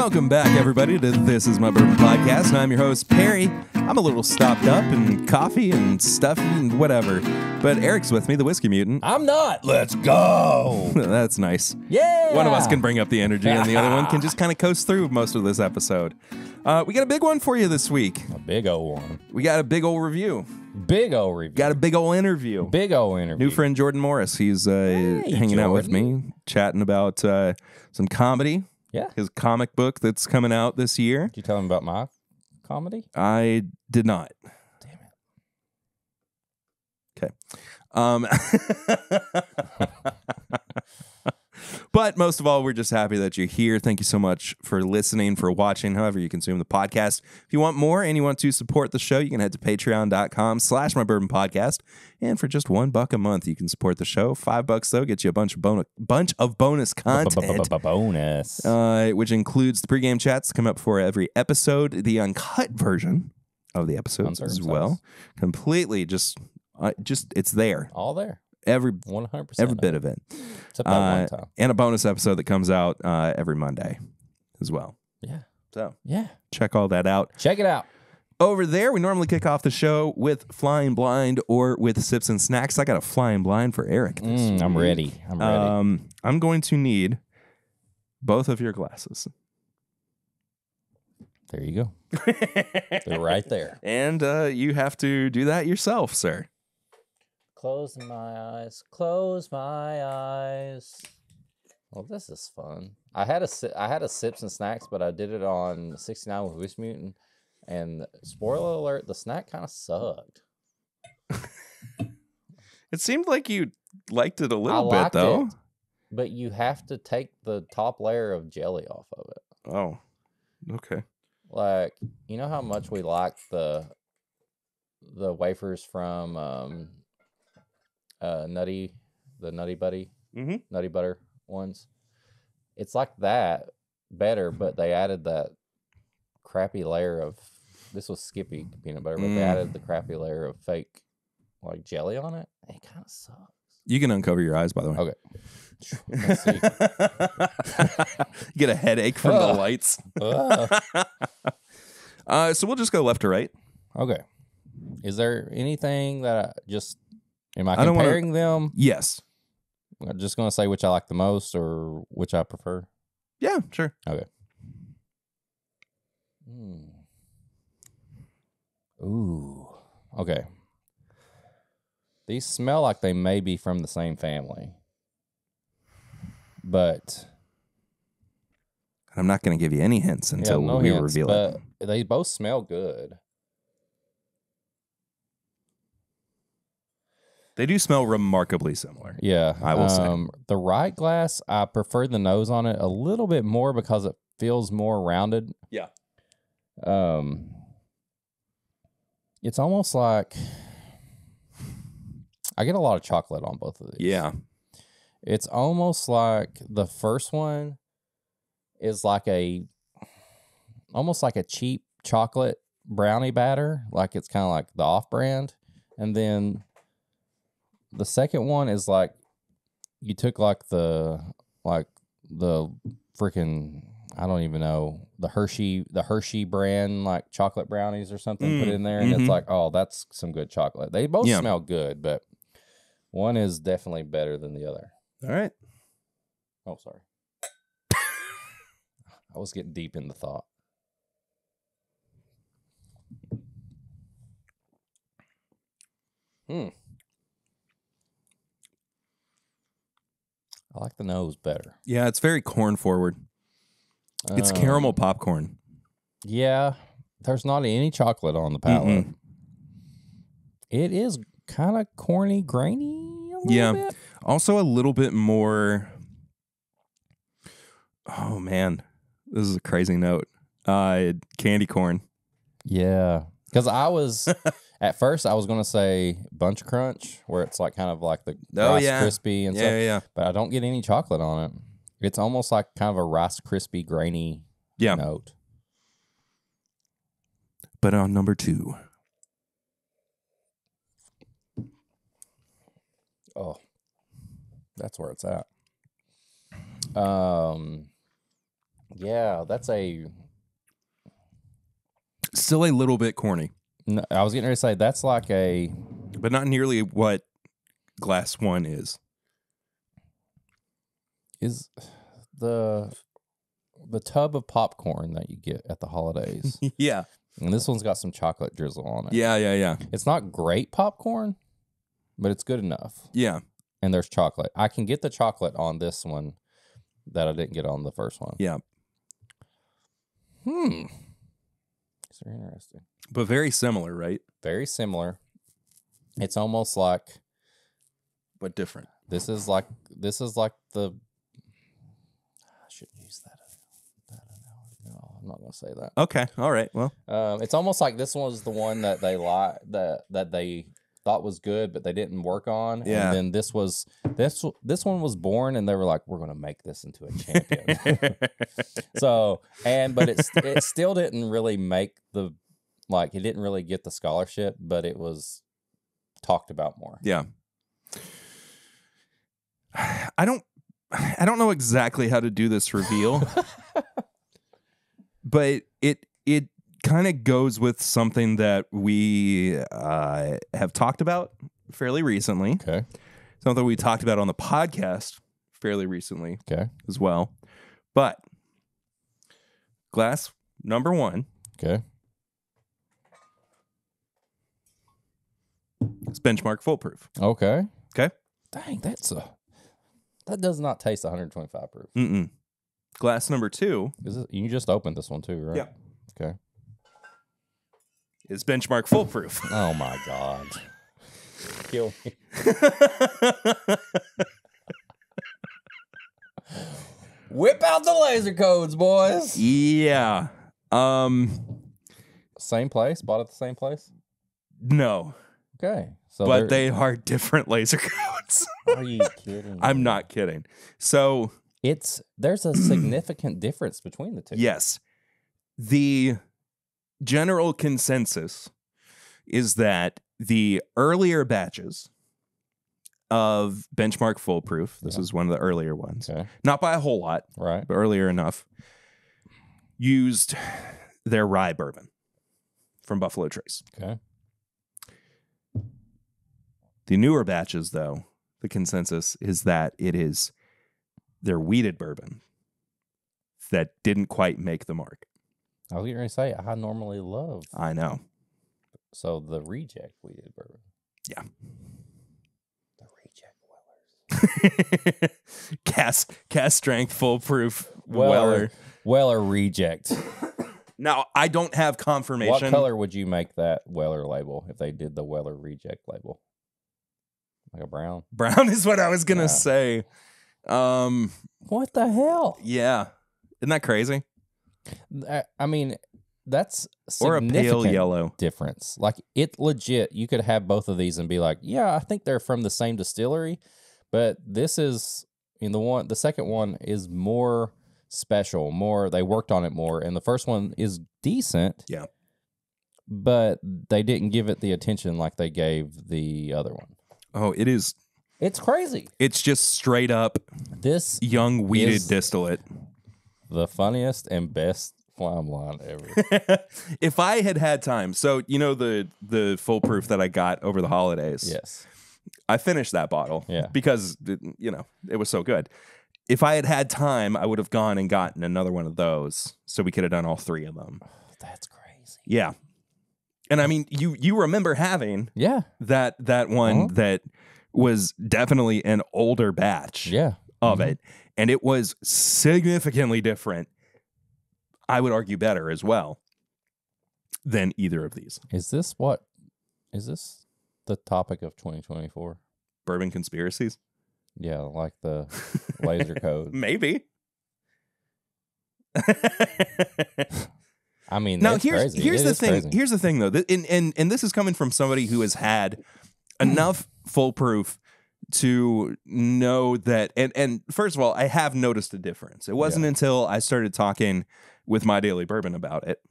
Welcome back, everybody, to This Is My Bourbon Podcast, and I'm your host, Perry. I'm a little stopped up and coffee and stuffy and whatever, but Eric's with me, the Whiskey Mutant. I'm not. Let's go. That's nice. Yeah. One of us can bring up the energy, and the other one can just kind of coast through most of this episode. We got a big one for you this week. A big old one. We got a big old review. Big old review. Got a big old interview. Big old interview. New friend Jordan Morris. He's hanging out with me, chatting about some comedy. Yeah. His comic book that's coming out this year. Did you tell him about my comedy? I did not. Damn it. Okay. But most of all, we're just happy that you're here. Thank you so much for listening, for watching, however you consume the podcast. If you want more and you want to support the show, you can head to patreon.com/mybourbonpodcast. And for just $1 a month, you can support the show. $5 though gets you a bunch of bonus content. Bonus. Which includes the pregame chats that come up for every episode, the uncut version of the episodes as well. Completely just it's there. All there. Every 100%. Every bit of it. Except that one time. And a bonus episode that comes out every Monday as well. Yeah. So yeah, check all that out. Check it out. Over there, we normally kick off the show with Flying Blind or with Sips and Snacks. I got a Flying Blind for Eric this week. I'm ready. I'm going to need both of your glasses. There you go. They're right there. And you have to do that yourself, sir. Close my eyes. Close my eyes. Well, this is fun. I had a Sips and Snacks, but I did it on 69 with Whiskey Mutant. And spoiler alert, the snack kind of sucked. It seemed like you liked it a little bit, though. It, but you have to take the top layer of jelly off of it. Oh, okay. Like, you know how much we like the wafers from Nutty Buddy, Nutty Butter ones. It's like that, better, but they added that crappy layer of, this was Skippy peanut butter, but they added the crappy layer of fake like jelly on it. It kind of sucks. You can uncover your eyes, by the way. Okay. Let's see. You get a headache from the lights. So we'll just go left to right. Okay. Is there anything that am I comparing them? Yes. I'm just going to say which I like the most or which I prefer. Yeah, sure. Okay. Ooh. Okay. These smell like they may be from the same family. But I'm not going to give you any hints until we reveal it. But they both smell good. They do smell remarkably similar. Yeah. I will say. The right glass, I prefer the nose on it a little bit more because it feels more rounded. Yeah. It's almost like I get a lot of chocolate on both of these. Yeah. It's almost like the first one is almost like a cheap chocolate brownie batter. Like it's kind of like the off-brand. And then the second one is like you took like the freaking, I don't even know, the Hershey brand like chocolate brownies or something put in there, and it's like, oh, that's some good chocolate. They both smell good, but one is definitely better than the other. All right. Oh, sorry. I was getting deep in the thought. I like the nose better. Yeah, it's very corn forward. It's caramel popcorn. Yeah, there's not any chocolate on the palate. It is kind of corny, grainy a little bit. Also a little bit more. Oh, man. This is a crazy note. Candy corn. Yeah. Because I was, at first, I was going to say Bunch Crunch, where it's like kind of like the Rice Krispie and stuff. Yeah. But I don't get any chocolate on it. It's almost like kind of a Rice Krispie grainy note. But on number 2. Oh, that's where it's at. Yeah, that's still a little bit corny. No, I was getting ready to say that's like but not nearly what Glass 1 is. Is the tub of popcorn that you get at the holidays. Yeah. And this one's got some chocolate drizzle on it. Yeah. It's not great popcorn, but it's good enough. Yeah. And there's chocolate. I can get the chocolate on this one that I didn't get on the first one. Yeah. These are interesting. But very similar, right? Very similar. It's almost like, but different. This is like the. I shouldn't use that. No, I'm not gonna say that. Okay, all right. Well, it's almost like this one was the one that they that they thought was good, but they didn't work on. Yeah. And then this one was born, and they were like, "We're gonna make this into a champion." But it still didn't really make the it didn't really get the scholarship, but it was talked about more. Yeah. I don't know exactly how to do this reveal, but it kind of goes with something that we have talked about fairly recently. Okay. Something we talked about on the podcast fairly recently. Okay. As well. But Glass number 1. Okay. It's benchmark foolproof. Okay. Okay. Dang, that does not taste 125 proof. Mm-mm. Glass number 2. You just opened this one too, right? Yeah. Okay. It's benchmark foolproof. Oh my God. Kill me. Whip out the laser codes, boys. Yeah. Same place? Bought at the same place? No. Okay. So but they are different laser codes. Are you kidding? I'm not kidding. So there's a significant difference between the two. Yes. The general consensus is that the earlier batches of benchmark foolproof, this is one of the earlier ones, not by a whole lot, right, but earlier enough, used their rye bourbon from Buffalo Trace. Okay. The newer batches, though, the consensus is that it is their wheated bourbon that didn't quite make the mark. I was going to say, I normally love. I know. So the reject wheated bourbon. Yeah. The reject Wellers. Cast strength, foolproof Weller reject. Now, I don't have confirmation. What color would you make that Weller label if they did the Weller reject label? Like a brown? Brown is what I was going to say. What the hell? Yeah. Isn't that crazy? I mean, that's or a pale yellow difference. Like it legit, you could have both of these and be like, yeah, I think they're from the same distillery, but this is the second one is more special, they worked on it more, and the first one is decent. Yeah. But they didn't give it the attention like they gave the other one. Oh, it is. It's crazy. It's just straight up this young wheated distillate. The funniest and best flam line ever. If I had time, so the foolproof that I got over the holidays. Yes. I finished that bottle. Yeah. Because it was so good. If I had time, I would have gone and gotten another one of those, so we could have done all 3 of them. Oh, that's crazy. Yeah. And I mean, you remember having that one that was definitely an older batch of it. And it was significantly different, I would argue better as well, than either of these. Is this the topic of 2024? Bourbon conspiracies? Yeah, like the laser code. Maybe. I mean, now here's the thing. Crazy. Here's the thing, though, and this is coming from somebody who has had enough foolproof to know that. And first of all, I have noticed a difference. It wasn't until I started talking with My Daily Bourbon about it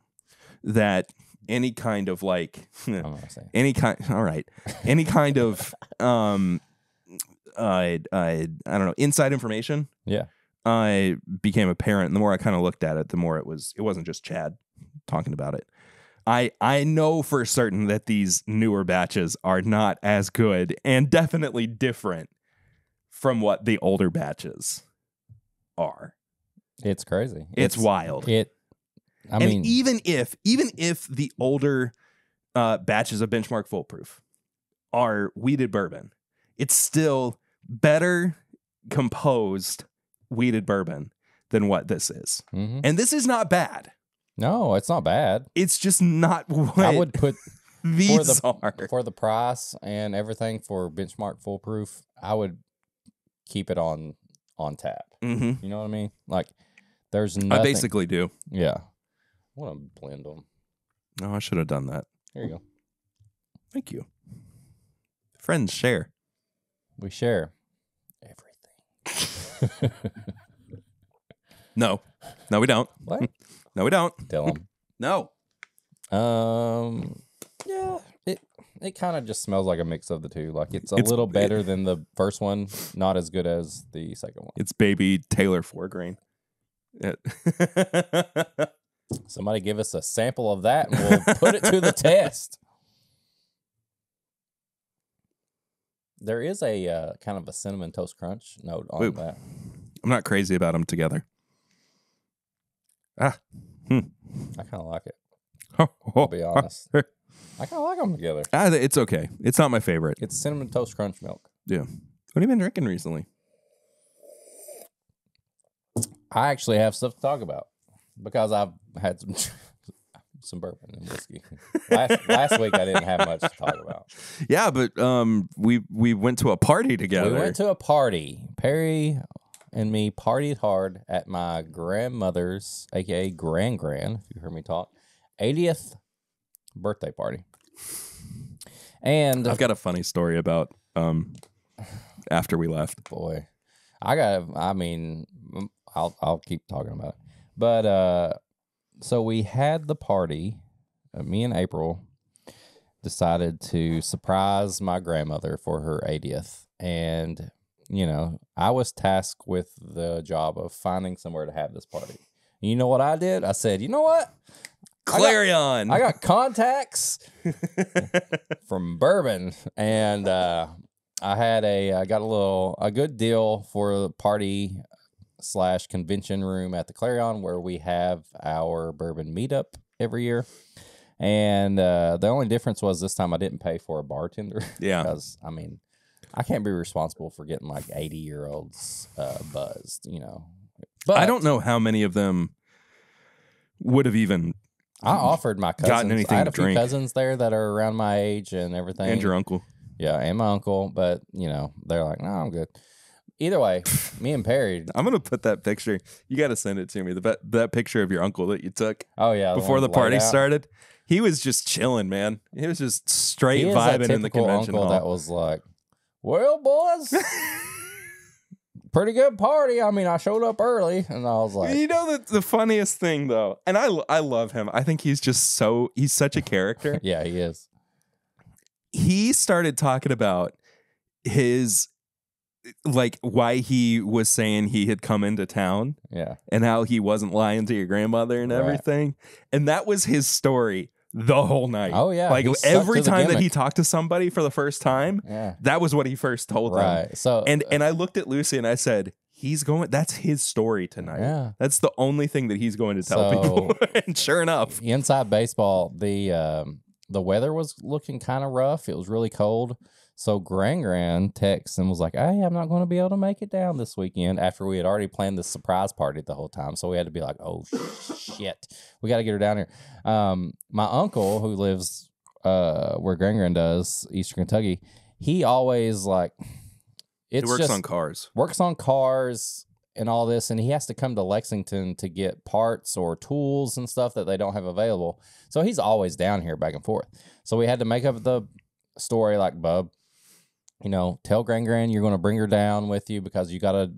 that any kind of any kind of I don't know, inside information I became a parent, and the more I kind of looked at it, the more it wasn't just Chad talking about it. I know for certain that these newer batches are not as good and definitely different from what the older batches are. It's crazy. It's wild. I mean, even if the older batches of Benchmark Foolproof are weeded bourbon, it's still better composed weeded bourbon than what this is. Mm-hmm. And this is not bad. No, it's not bad. It's just not what I would put these are. For the price and everything for Benchmark Foolproof, I would keep it on tap. Mm-hmm. You know what I mean? Like, there's nothing. I basically do. Yeah. I want to blend them. No, I should have done that. Here you go. Thank you. Friends share. We share everything. No, we don't. What? No, we don't. Tell them. No. Yeah. It kind of just smells like a mix of the two. Like, it's a little better than the first one, not as good as the second one. It's baby Taylor 4-grain. Somebody give us a sample of that and we'll put it to the test. There is a kind of a cinnamon toast crunch note on that. I'm not crazy about them together. I kind of like it. I'll be honest. I kind of like them together. It's okay. It's not my favorite. It's cinnamon toast crunch milk. Yeah. What have you been drinking recently? I actually have stuff to talk about because I've had some bourbon and whiskey. Last week I didn't have much to talk about. Yeah, but we went to a party together. We went to a party. Perry and me partied hard at my grandmother's, aka Gran, if you heard me talk, 80th birthday party. And I've got a funny story about after we left. Boy, I'll keep talking about it. But so we had the party. Me and April decided to surprise my grandmother for her 80th. And, I was tasked with the job of finding somewhere to have this party. And you know what I did? I said, you know what? Clarion. I got contacts from Bourbon, and I got a good deal for the party / convention room at the Clarion, where we have our bourbon meetup every year. And the only difference was this time I didn't pay for a bartender. Yeah. Because, I can't be responsible for getting like 80-year-olds buzzed, But I don't know how many of them would have even I offered my cousins. gotten anything I had to a few drink. cousins there that are around my age and everything. And your uncle. Yeah, and my uncle. But, they're like, no, I'm good. Either way, me and Perry. I'm going to put that picture. You got to send it to me. That picture of your uncle that you took before the party started. He was just chilling, man. He was just straight vibing in the convention hall. That was like, well, boys, pretty good party. I showed up early, and I was like, the funniest thing though, and I love him. I think he's such a character. Yeah, he is. He started talking about his why he was saying he had come into town. Yeah. And how he wasn't lying to your grandmother and everything. And that was his story the whole night. Oh, yeah. Every time that he talked to somebody for the first time, that was what he first told them. Right. So and I looked at Lucy and I said, that's his story tonight. Yeah. That's the only thing that he's going to tell people. And sure enough. Inside baseball, the weather was looking kind of rough. It was really cold. So Gran texts and was like, hey, I'm not going to be able to make it down this weekend, after we had already planned this surprise party the whole time. So we had to be like, oh, shit. We got to get her down here. My uncle, who lives where Gran does, Eastern Kentucky, he always he works on cars and all this, and he has to come to Lexington to get parts or tools and stuff that they don't have available. So he's always down here back and forth. So we had to make up the story like, bub, tell Gran you're going to bring her down with you because you gotta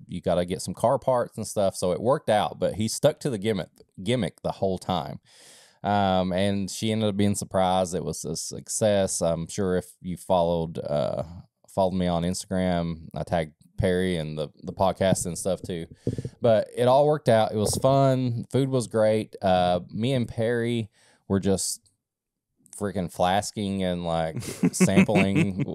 get some car parts and stuff. So it worked out, but he stuck to the gimmick the whole time. And she ended up being surprised. It was a success. I'm sure if you followed me on Instagram, I tagged Perry and the podcast and stuff too. But it all worked out. It was fun. Food was great. Me and Perry were just freaking flasking and like sampling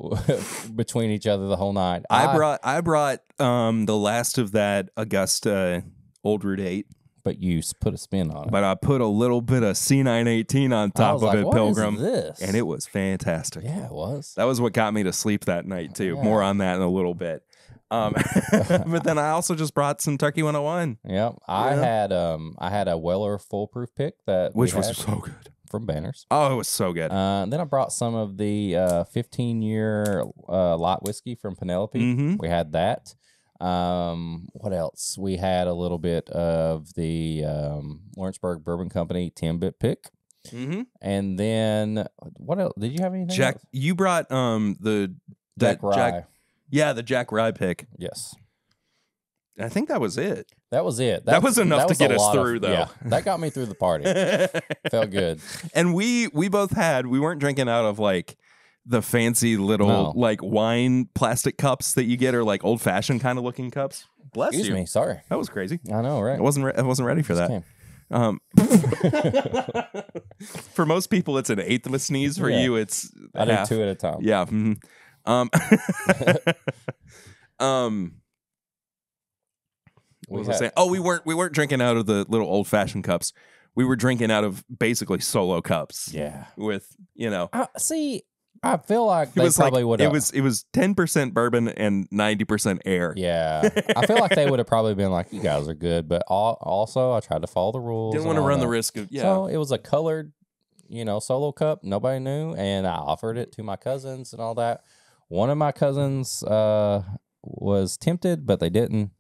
between each other the whole night. I brought the last of that Augusta Old Route 8. But you put a spin on it. But I put a little bit of C918 on top of it, what Pilgrim. is this? And it was fantastic. Yeah, it was. That was what got me to sleep that night, too. Yeah. More on that in a little bit. But then I also just brought some Turkey 101. Yep. I had a Weller foolproof pick which was so good. From Banners. Oh, it was so good. Then I brought some of the 15-year light whiskey from Penelope. Mm-hmm. We had that. What else? We had a little bit of the Lawrenceburg Bourbon Company TIMBP pick. Mm-hmm. And then what else? Did you have anything Jack, else? you brought the Jack Rye. the Jack Rye pick. Yes. I think that was it. That was it. That was enough to get us through, though. Yeah, that got me through the party. Felt good. And we both we weren't drinking out of like the fancy little like wine plastic cups that you get, or like old fashioned kind of looking cups. Bless Excuse you. me. Sorry. That was crazy. I know, right? I wasn't ready for that. For most people, it's an eighth of a sneeze. For you, it's I do 2 at a time. Yeah. Mm-hmm. What was I saying? Oh, we weren't drinking out of the little old fashioned cups. We were drinking out of basically solo cups. Yeah. With see, I feel like they probably would have. It was 10% bourbon and 90% air. Yeah, I feel like they would have probably been like, "You guys are good," but also I tried to follow the rules. Didn't want to run the risk of So it was a colored, solo cup. Nobody knew, and I offered it to my cousins and all that. One of my cousins was tempted, but they didn't.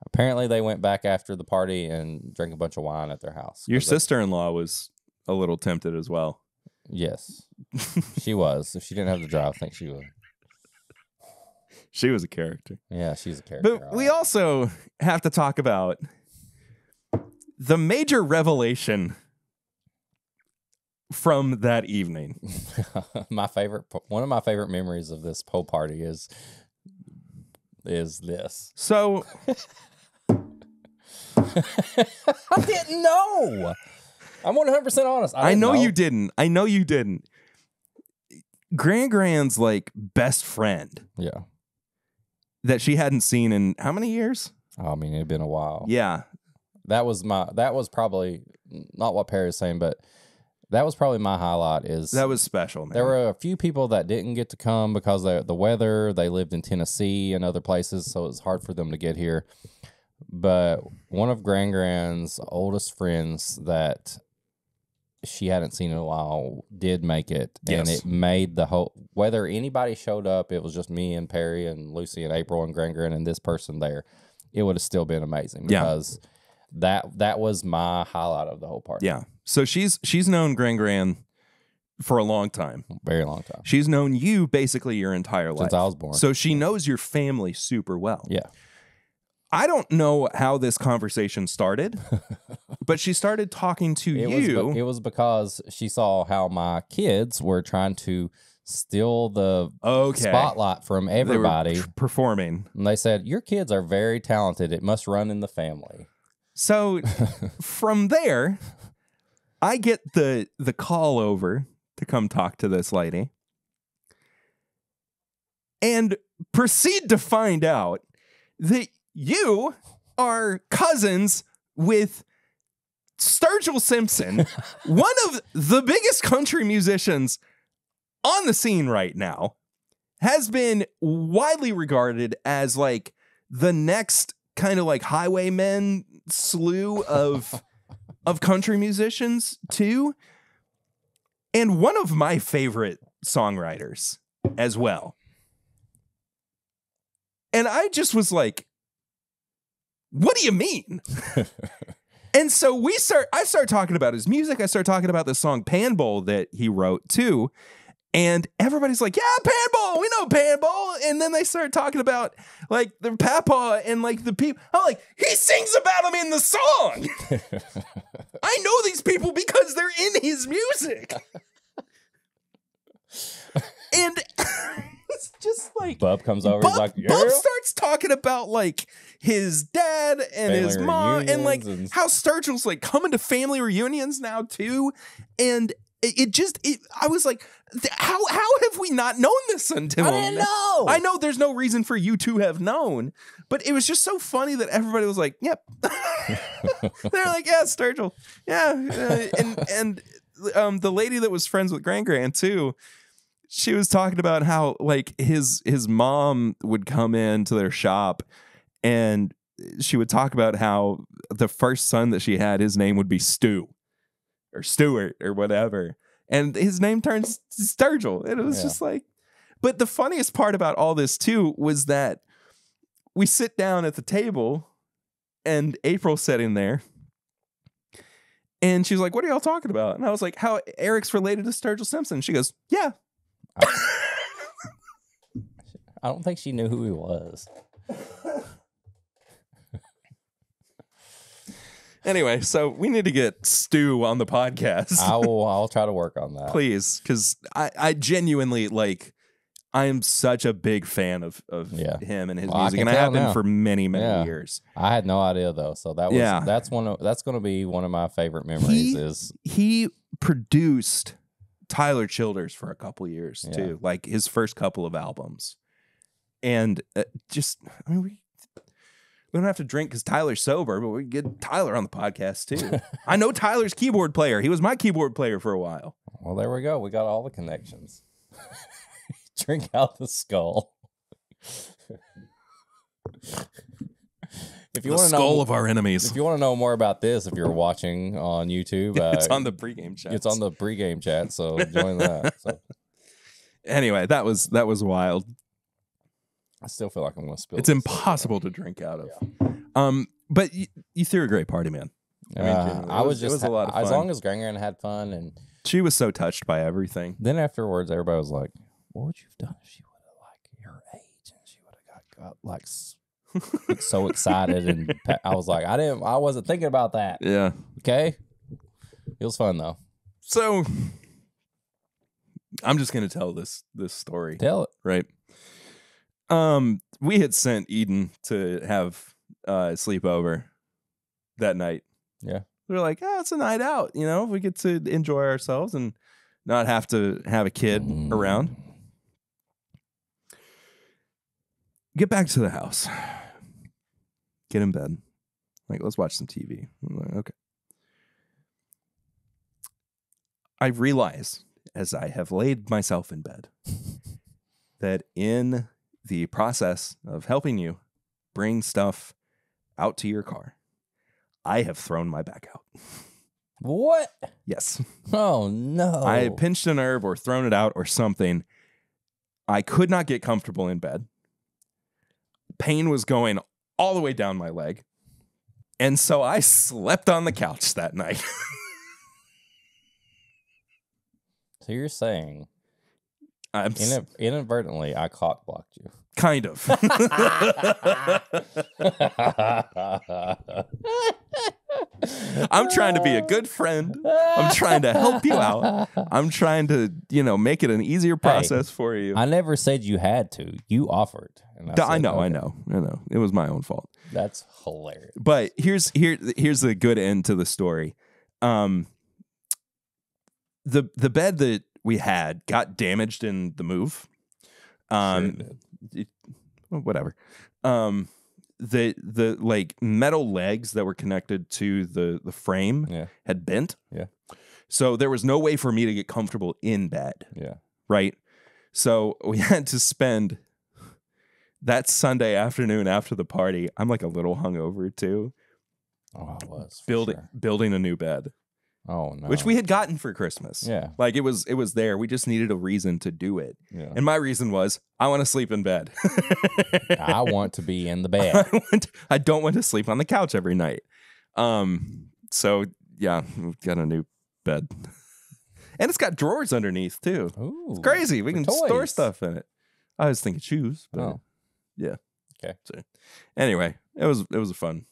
Apparently, they went back after the party and drank a bunch of wine at their house. Your sister-in-law was a little tempted as well. Yes, she was. If she didn't have to drive, I think she would. She was a character. Yeah, she's a character. But we also have to talk about the major revelation from that evening. One of my favorite memories of this whole party is this. So I didn't know. I'm 100% honest. I know you didn't. Grand's like best friend. Yeah. That she hadn't seen in how many years? I mean, it'd been a while. Yeah. That was probably not what Perry was saying, but that was probably my highlight. That was special, man. There were a few people that didn't get to come because of the weather. They lived in Tennessee and other places, so it was hard for them to get here. But one of Grand's oldest friends that she hadn't seen in a while did make it. Yes. And it made the whole, whether anybody showed up, it was just me and Perry and Lucy and April and Gran and this person there, it would have still been amazing because that was my highlight of the whole party. Yeah. So she's known Gran for a long time. Very long time. She's known you basically your entire life. Since I was born. So she knows your family super well. Yeah. I don't know how this conversation started, but she started talking to you. It was because she saw how my kids were trying to steal the spotlight from everybody. They were performing. And they said, your kids are very talented. It must run in the family. So from there, I get the call over to come talk to this lady and proceed to find out that you are cousins with Sturgill Simpson, one of the biggest country musicians on the scene right now, has been widely regarded as like the next kind of like Highwaymen slew of country musicians too. And one of my favorite songwriters as well. And I just was like, what do you mean? And so I start talking about his music. I start talking about the song Panbowl that he wrote too. And everybody's like, yeah, Panbowl, we know Panbowl. And then they start talking about like the papa and like the people. I'm like, he sings about him in the song. I know these people because they're in his music. And was just like Bub comes over. He's like, yeah. Bub starts talking about like his dad and Family his mom and like reunions how Sturgill's like coming to family reunions now too. And I was like, how have we not known this until I didn't know. I know there's no reason for you to have known, but it was just so funny that everybody was like, yep. They're like, yeah, Sturgill. Yeah. And the lady that was friends with Gran too, she was talking about how like his mom would come into their shop and she would talk about how the first son that she had, his name would be Stu or Stuart or whatever. And his name turns Sturgill. And it was just like, but the funniest part about all this too was that we sit down at the table and April's sitting there. And she's like, what are y'all talking about? And I was like, how Eric's related to Sturgill Simpson. She goes, yeah. I don't think she knew who he was. Anyway, so we need to get Stu on the podcast. I'll try to work on that. Please, because I genuinely like I am such a big fan of him and his music, and I have been for many years. I had no idea though, so that's going to be one of my favorite memories. He produced Tyler Childers for a couple years too, like his first couple of albums, and we don't have to drink because Tyler's sober, but we can get Tyler on the podcast too. I know Tyler's keyboard player. He was my keyboard player for a while. Well, there we go. We got all the connections. Drink out the skull. If you want to know skull of our enemies. If you want to know more about this, if you're watching on YouTube, it's on the pregame chat. It's on the pregame chat, so join that. So. Anyway, that was wild. I still feel like I'm going to spill. It's impossible to drink out of. Yeah. But you threw a great party, man. I mean, it was a lot of fun. As long as Gran had fun, and she was so touched by everything. Then afterwards, everybody was like, "What would you have done if she would have like your age?" And she would have got like so excited, and I was like, I wasn't thinking about that. Yeah. Okay. It was fun though. So I'm just gonna tell this story. Tell it. Right. We had sent Eden to have sleepover that night. Yeah. We were like, it's a night out, we get to enjoy ourselves and not have to have a kid around. Get back to the house. Get in bed. Like, let's watch some TV. I'm like, okay. I realize as I have laid myself in bed that in the process of helping you bring stuff out to your car, I have thrown my back out. What? Yes. Oh, no. I had pinched a nerve or thrown it out or something. I could not get comfortable in bed. Pain was going all the way down my leg. And so I slept on the couch that night. So you're saying inadvertently I cock blocked you. Kind of. I'm trying to be a good friend. I'm trying to help you out. I'm trying to, make it an easier process for you. I never said you had to. You offered. And I know. It was my own fault. That's hilarious. But here's the good end to the story. The bed that we had got damaged in the move. Whatever. The like metal legs that were connected to the frame had bent. Yeah. So there was no way for me to get comfortable in bed. Yeah. Right. So we had to spend that Sunday afternoon after the party. I'm like a little hungover too. Oh, I was building a new bed. Oh no. Which we had gotten for Christmas. Yeah. Like it was there. We just needed a reason to do it. Yeah. And my reason was I want to sleep in bed. I want to be in the bed. I don't want to sleep on the couch every night. So yeah, we've got a new bed. And it's got drawers underneath too. Ooh, it's crazy. We can toys. store stuff in it. I was thinking shoes, but yeah. Okay. So anyway, it was a fun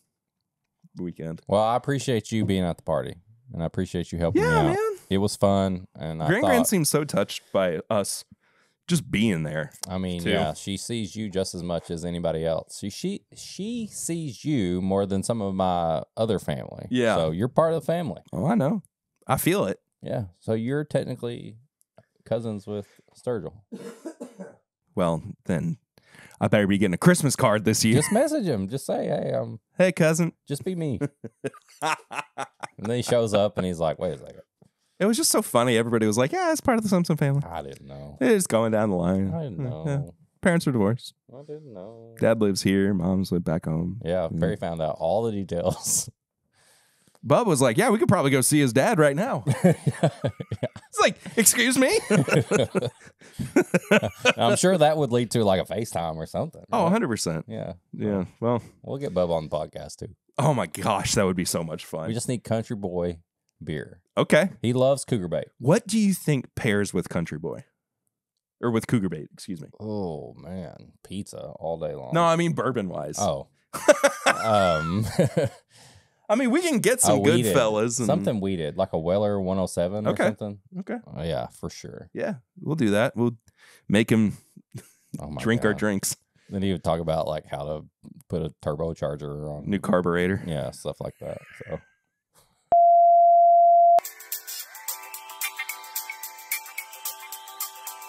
weekend. Well, I appreciate you being at the party. And I appreciate you helping me out. Man. It was fun. And Gran seemed so touched by us just being there. I mean, too. yeah, she sees you just as much as anybody else. She sees you more than some of my other family. Yeah. So you're part of the family. Oh, I know. I feel it. Yeah. So you're technically cousins with Sturgill. Well, then I better be getting a Christmas card this year. Just message him. Just say, hey, Hey, cousin. just be me. And then he shows up and he's like, wait a second. It was just so funny. Everybody was like, yeah, it's part of the Simpson family. I didn't know. It's just going down the line. I didn't know. Yeah. Parents are divorced. I didn't know. Dad lives here. Mom's live back home. Yeah, Perry found out all the details. Bub was like, yeah, we could probably go see his dad right now. It's like, excuse me? I'm sure that would lead to like a FaceTime or something. Oh, right? 100%. Yeah. Yeah. Well, We'll get Bub on the podcast too. oh my gosh, that would be so much fun. We just need Country Boy beer. Okay. He loves Cougar Bait. What do you think pairs with Country Boy? Or with Cougar Bait, excuse me. Oh, man. Pizza all day long. No, I mean bourbon-wise. Oh. I mean, we can get some good fellas. And... Something weeded, like a Weller 107 or something. Okay. Yeah, for sure. Yeah, we'll do that. We'll make him drink our God. drinks. Then he would talk about like how to put a turbocharger on. New carburetor. Yeah, stuff like that. So.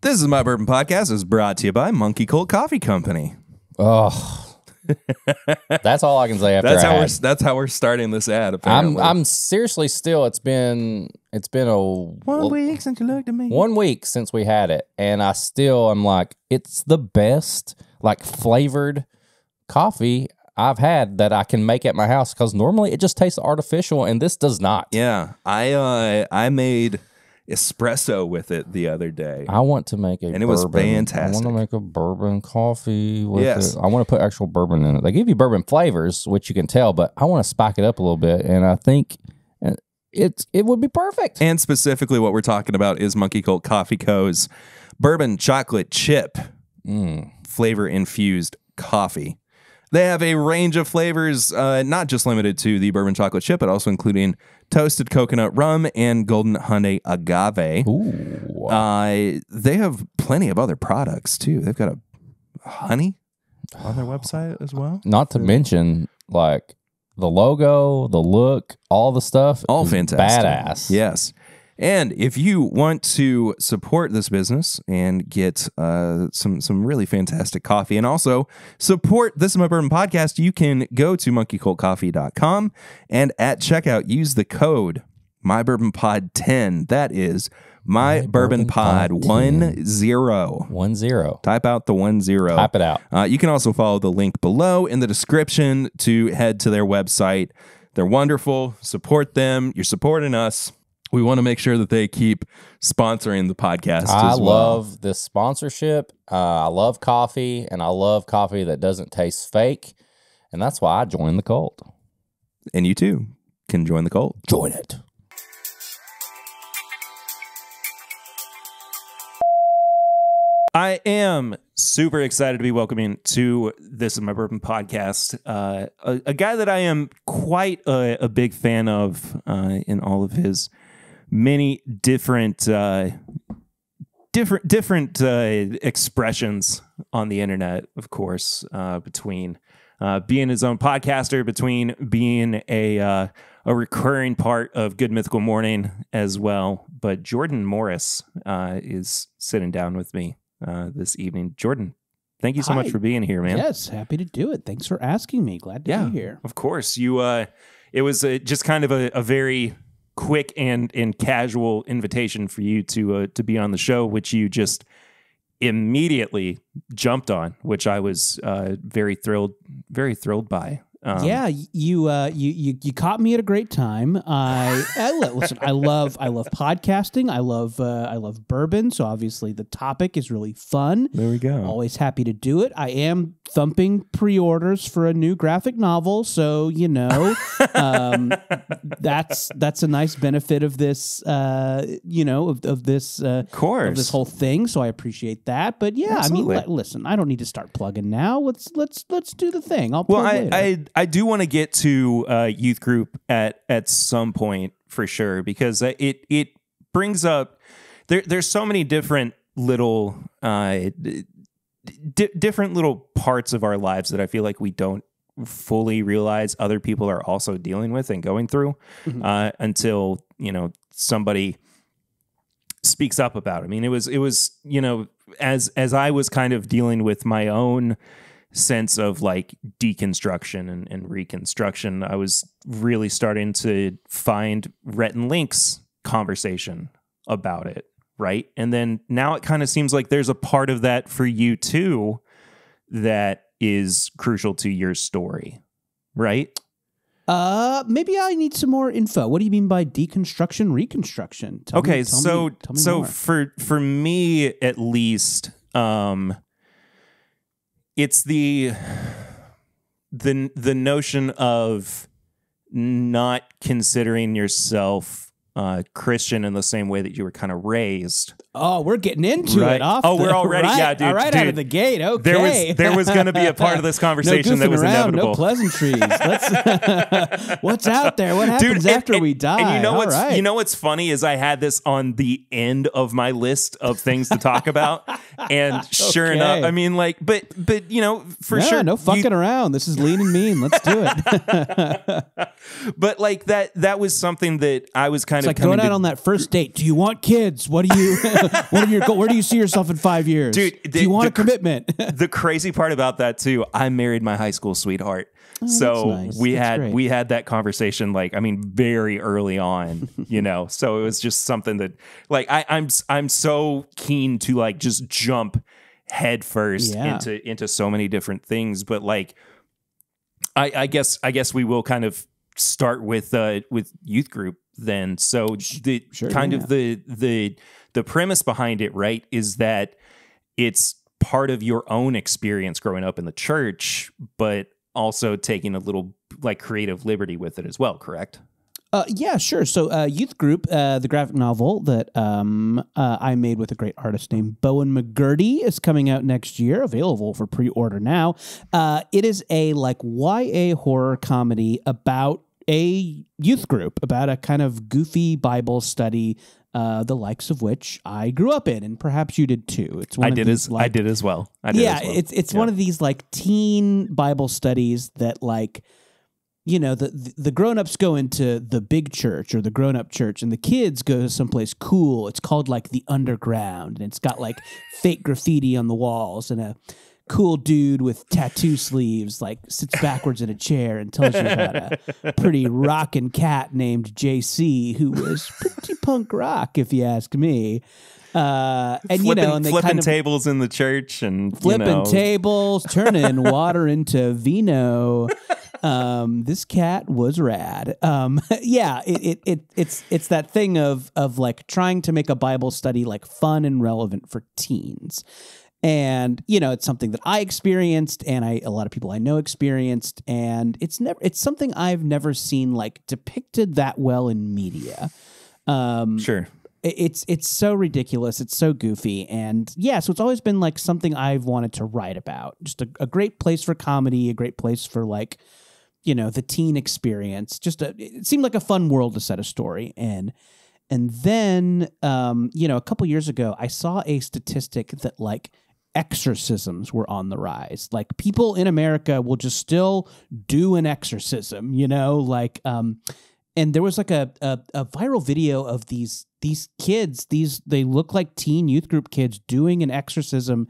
This is My Bourbon Podcast. Is brought to you by Monkey Cult Coffee Company. Oh. That's all I can say after That's how we're starting this ad. Apparently. I'm seriously still. It's been a 1 week since you looked at me. 1 week since we had it, and I still am like, it's the best like flavored coffee I've had that I can make at my house, because normally it just tastes artificial, and this does not. Yeah, I made espresso with it the other day. I want to make and it was fantastic. I want to make a bourbon coffee with Yes. it. I want to put actual bourbon in it. They give you bourbon flavors, which you can tell, but I want to spike it up a little bit, and I think it would be perfect. And specifically what we're talking about is Monkey Cult Coffee Co.'s bourbon chocolate chip flavor infused coffee. They have a range of flavors, not just limited to the bourbon chocolate chip, but also including toasted coconut rum and golden honey agave. Ooh. They have plenty of other products too. They've got a honey on their website as well. Not to mention, like, the logo, the look, all the stuff. All fantastic. Badass. Yes. And if you want to support this business and get some really fantastic coffee, and also support This Is My Bourbon Podcast, you can go to monkeycultcoffee.com and at checkout use the code MyBourbonPod10. That is MyBourbonPod10. 10. Type out the 10. Type it out. You can also follow the link below in the description to head to their website. They're wonderful. Support them. You're supporting us. We want to make sure that they keep sponsoring the podcast as well. I love this sponsorship. I love coffee, and I love coffee that doesn't taste fake. And that's why I joined the cult. And you too can join the cult. Join it. I am super excited to be welcoming to This Is My Bourbon Podcast a guy that I am quite a big fan of in all of his many different expressions on the internet, of course, between being his own podcaster, between being a recurring part of Good Mythical Morning as well. But Jordan Morris is sitting down with me this evening. Jordan, thank you so much for being here, man. Yes, happy to do it. Thanks for asking me. Glad to be here. Of course. You it was just kind of a very quick and casual invitation for you to be on the show, which you just immediately jumped on, which I was very thrilled by. Yeah, you caught me at a great time. Listen, I love podcasting. I love bourbon. So obviously the topic is really fun. There we go. Always happy to do it. I am thumping pre-orders for a new graphic novel. So that's a nice benefit of this. Of this whole thing. So I appreciate that. But yeah, Absolutely. I mean, listen, I don't need to start plugging now. Let's do the thing. I'll plug later. I do want to get to youth group at some point for sure, because it brings up there's so many different little different little parts of our lives that I feel like we don't fully realize other people are also dealing with and going through until, somebody speaks up about it. I mean, it was, as I was kind of dealing with my own sense of like deconstruction and reconstruction, I was really starting to find Rhett and Link's conversation about it. Right. And then now it kind of seems like there's a part of that for you too that is crucial to your story. Right. Maybe I need some more info. What do you mean by deconstruction, reconstruction? Tell me more. For me at least, it's the notion of not considering yourself Christian in the same way that you were kind of raised. Oh, we're getting into right. it. We're already, right, yeah, dude. All right, dude, out of the gate. Okay, there was going to be a part of this conversation that was around, inevitable. No pleasantries. What's out there? What happens dude, after we die? And you know what's funny is I had this on the end of my list of things to talk about, and sure enough, I mean, like, but for sure, no fucking around. This is lean and mean. Let's do it. But like that was something that I was kind of like going out on that first date. Do you want kids? What do you? Where do you see yourself in 5 years? Dude, do you want a commitment? The crazy part about that too, I married my high school sweetheart. So nice. we had that conversation, like, I mean, very early on, so it was just something that like, I'm so keen to like just jump head first into so many different things. But like, I guess we will kind of start with youth group then. So the premise behind it, right, is that it's part of your own experience growing up in the church, but also taking a little like creative liberty with it as well, correct? Yeah, sure. So Youth Group, the graphic novel that I made with a great artist named Bowen McGurdy, is coming out next year, available for pre-order now. It is a like YA horror comedy about a youth group, about a kind of goofy Bible study, the likes of which I grew up in, and perhaps you did too. I did as well. It's one of these like teen Bible studies that like, the grown-ups go into the big church or the grown-up church, and the kids go to someplace cool. It's called like the underground, and it's got like fake graffiti on the walls, and a cool dude with tattoo sleeves like sits backwards in a chair and tells you about a pretty rockin' cat named JC who was pretty punk rock, if you ask me. And flipping they flipping kind of tables in the church and flipping tables, turning water into vino. This cat was rad. It's that thing of like trying to make a Bible study like fun and relevant for teens. And, it's something that I experienced, and a lot of people I know experienced, and it's something I've never seen like depicted that well in media. Sure. It's so ridiculous. It's so goofy. And so it's always been like something I've wanted to write about. Just a great place for comedy, a great place for like, the teen experience. It seemed like a fun world to set a story in. And then, a couple years ago, I saw a statistic that like exorcisms were on the rise. Like people in America will just still do an exorcism, and there was like a viral video of these kids, they look like teen youth group kids doing an exorcism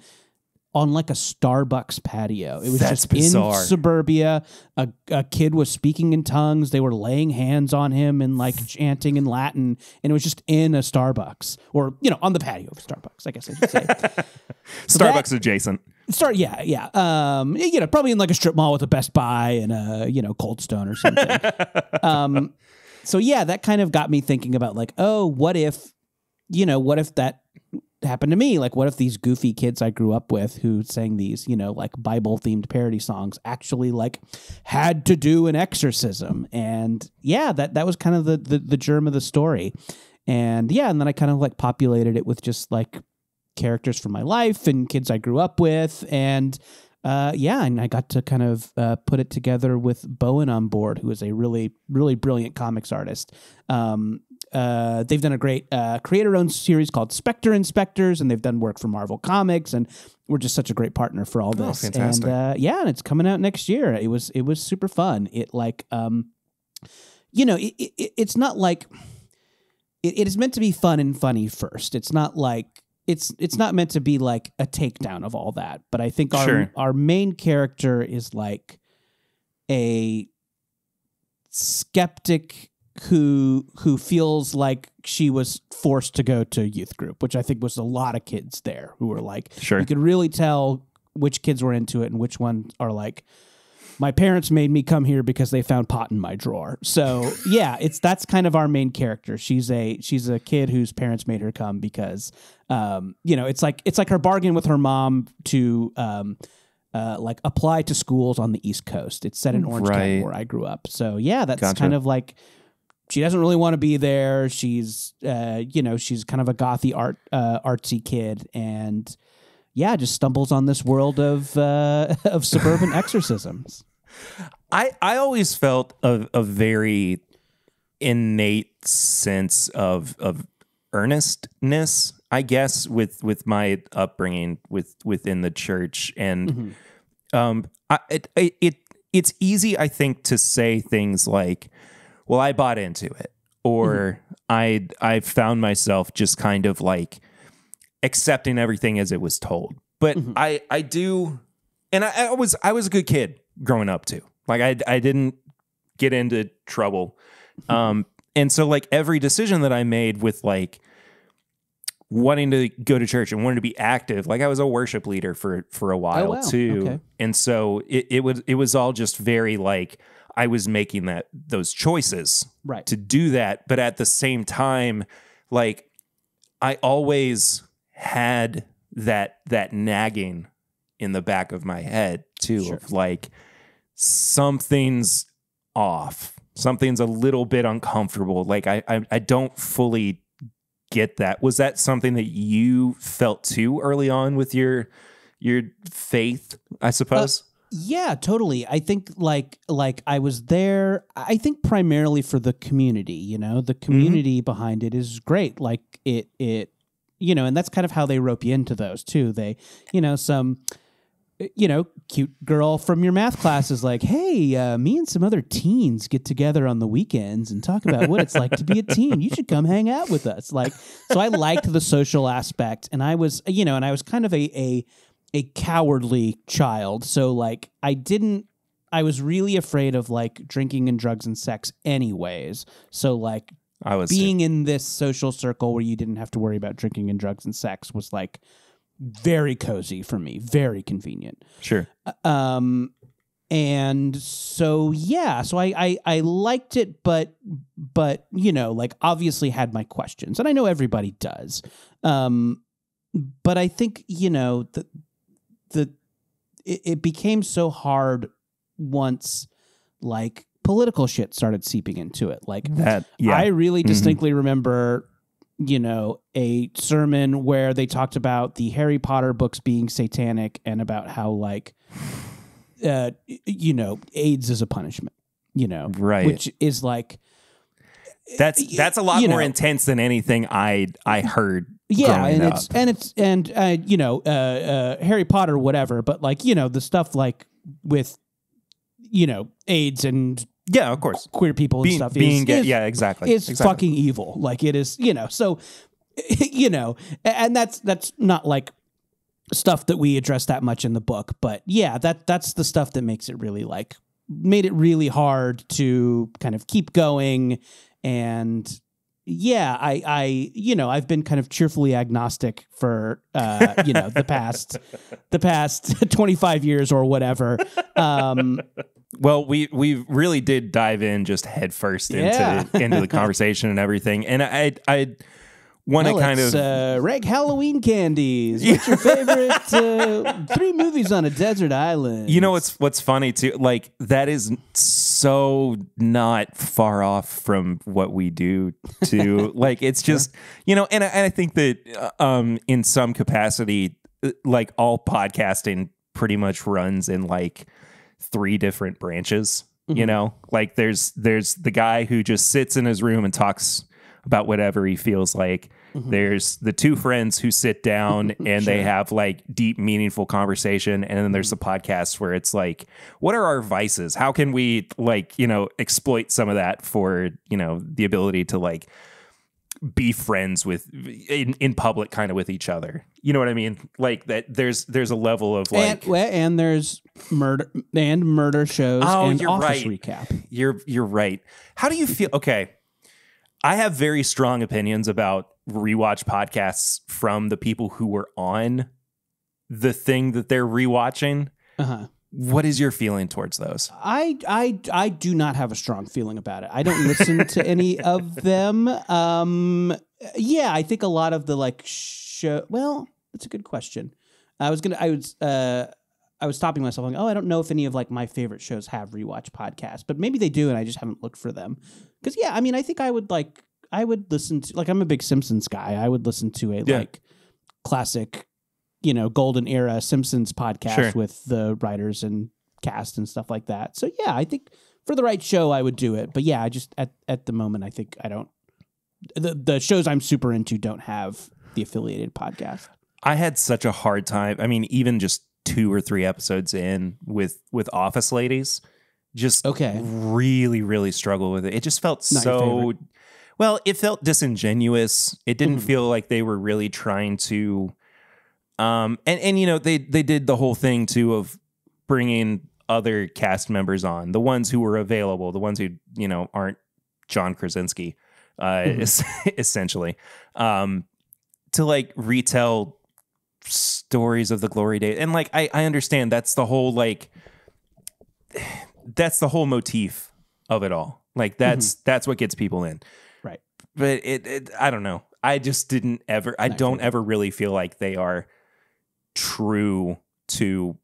on like a Starbucks patio. It was just bizarre. In suburbia. A kid was speaking in tongues. They were laying hands on him and like chanting in Latin, and it was just in a Starbucks, or on the patio of Starbucks, I guess I should say. Starbucks adjacent. Yeah. Probably in like a strip mall with a Best Buy and a Cold Stone or something. So that kind of got me thinking about like, oh, what if that happened to me? Like, what if these goofy kids I grew up with who sang these, like Bible themed parody songs actually like had to do an exorcism? And that was kind of the germ of the story. And and then I kind of like populated it with just like characters from my life and kids I grew up with. And and I got to kind of put it together with Bowen on board, who is a really, really brilliant comics artist. they've done a great creator-owned series called Spectre Inspectors, and they've done work for Marvel Comics, and we're just such a great partner for all this. Fantastic. And and it's coming out next year. It was super fun. It like it's not like it is meant to be fun and funny first. It's not like it's not meant to be like a takedown of all that. But I think our main character is like a skeptic who feels like she was forced to go to youth group, which I think was a lot of kids there who were like, you could really tell which kids were into it and which ones are like, my parents made me come here because they found pot in my drawer. So yeah, that's kind of our main character. She's a kid whose parents made her come because, it's like her bargain with her mom to, like apply to schools on the East Coast. It's set in Orange County where I grew up. So yeah, that's kind of like, she doesn't really want to be there. She's, she's kind of a gothy artsy kid, and yeah, just stumbles on this world of suburban exorcisms. I always felt a very innate sense of earnestness, I guess, with my upbringing within the church, and it's easy, I think, to say things like, well, I bought into it, or I found myself just kind of like accepting everything as it was told. But I do, and I was a good kid growing up too. Like I didn't get into trouble. And so like every decision that I made with like wanting to go to church and wanting to be active, like I was a worship leader for a while too. Okay. And so it was all just very like, I was making those choices to do that. But at the same time, like I always had that nagging in the back of my head too, of like, something's off, something's a little bit uncomfortable. Like I don't fully get that. Was that something that you felt too early on with your faith, I suppose? Yeah, totally. I think like I was there, I think primarily for the community, the community behind it is great. Like it, and that's kind of how they rope you into those too. They, some, cute girl from your math class is like, hey, me and some other teens get together on the weekends and talk about what it's like to be a teen. You should come hang out with us. Like, so I liked the social aspect, and I was, and I was kind of a cowardly child. So like, I was really afraid of like drinking and drugs and sex anyways. So like, I was being in this social circle where you didn't have to worry about drinking and drugs and sex was like very cozy for me, very convenient. Sure. And so yeah, so I liked it, but like obviously had my questions, and I know everybody does. But I think it became so hard once like political shit started seeping into it. Like that, I really distinctly remember, a sermon where they talked about the Harry Potter books being satanic and about how like, AIDS is a punishment, which is like, that's a lot more intense than anything I heard. Yeah, and Harry Potter, whatever, but like, the stuff like with, AIDS and of course, queer people and stuff is fucking evil. Like it is, so, and that's not like stuff that we address that much in the book, but yeah, that's the stuff that makes it really like made it really hard to kind of keep going. And yeah, I've been kind of cheerfully agnostic for, the past 25 years or whatever. Well, we really did dive in just head first into the conversation and everything. And I want to kind of rank Halloween candies. What's your favorite 3 movies on a desert island? What's funny too? Like that is so not far off from what we do too. Like it's just and I think that in some capacity, like all podcasting pretty much runs in like 3 different branches. Like there's the guy who just sits in his room and talks about whatever he feels like. There's the two friends who sit down and they have like deep, meaningful conversation. And then there's the podcast where it's like, what are our vices? How can we like, exploit some of that for, the ability to like be friends with in public kind of with each other. You know what I mean? Like that there's a level of like and there's murder shows and you're Office right. recap. You're right. How do you feel? Okay. I have very strong opinions about rewatch podcasts from the people who were on the thing that they're rewatching. What is your feeling towards those? I do not have a strong feeling about it. I don't listen to any of them. I think a lot of the like show. Well, that's a good question. I was stopping myself like, I don't know if any of like my favorite shows have rewatch podcasts, but maybe they do, and I just haven't looked for them. Because I think I would listen to, like, I'm a big Simpsons guy. I would listen to a like classic, golden era Simpsons podcast with the writers and cast and stuff like that. So I think for the right show, I would do it. But I just at the moment, I think I don't. The shows I'm super into don't have the affiliated podcast. I had such a hard time. I mean, even just 2 or 3 episodes in with Office Ladies, just really, really struggle with it. It just felt it felt disingenuous. It didn't feel like they were really trying to. They did the whole thing too of bringing other cast members on, the ones who were available, the ones who aren't John Krasinski, essentially, to like retell stories of the glory days. And like I understand that's the whole motif of it all. Like that's what gets people in, right? But it I don't know. I just didn't ever. I don't ever really feel like they are true to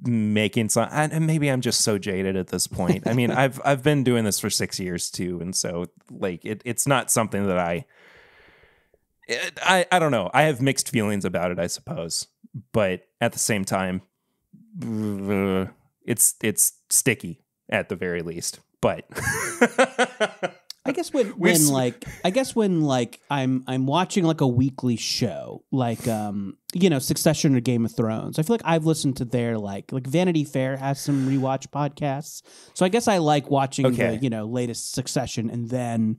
making some, and maybe I'm just so jaded at this point. I mean, I've been doing this for 6 years too, and so like it's not something that I don't know. I have mixed feelings about it, I suppose, but at the same time, it's sticky at the very least. But I guess when I'm watching like a weekly show, like Succession or Game of Thrones, I feel like I've listened to their like Vanity Fair has some rewatch podcasts. So I guess I like watching the latest Succession and then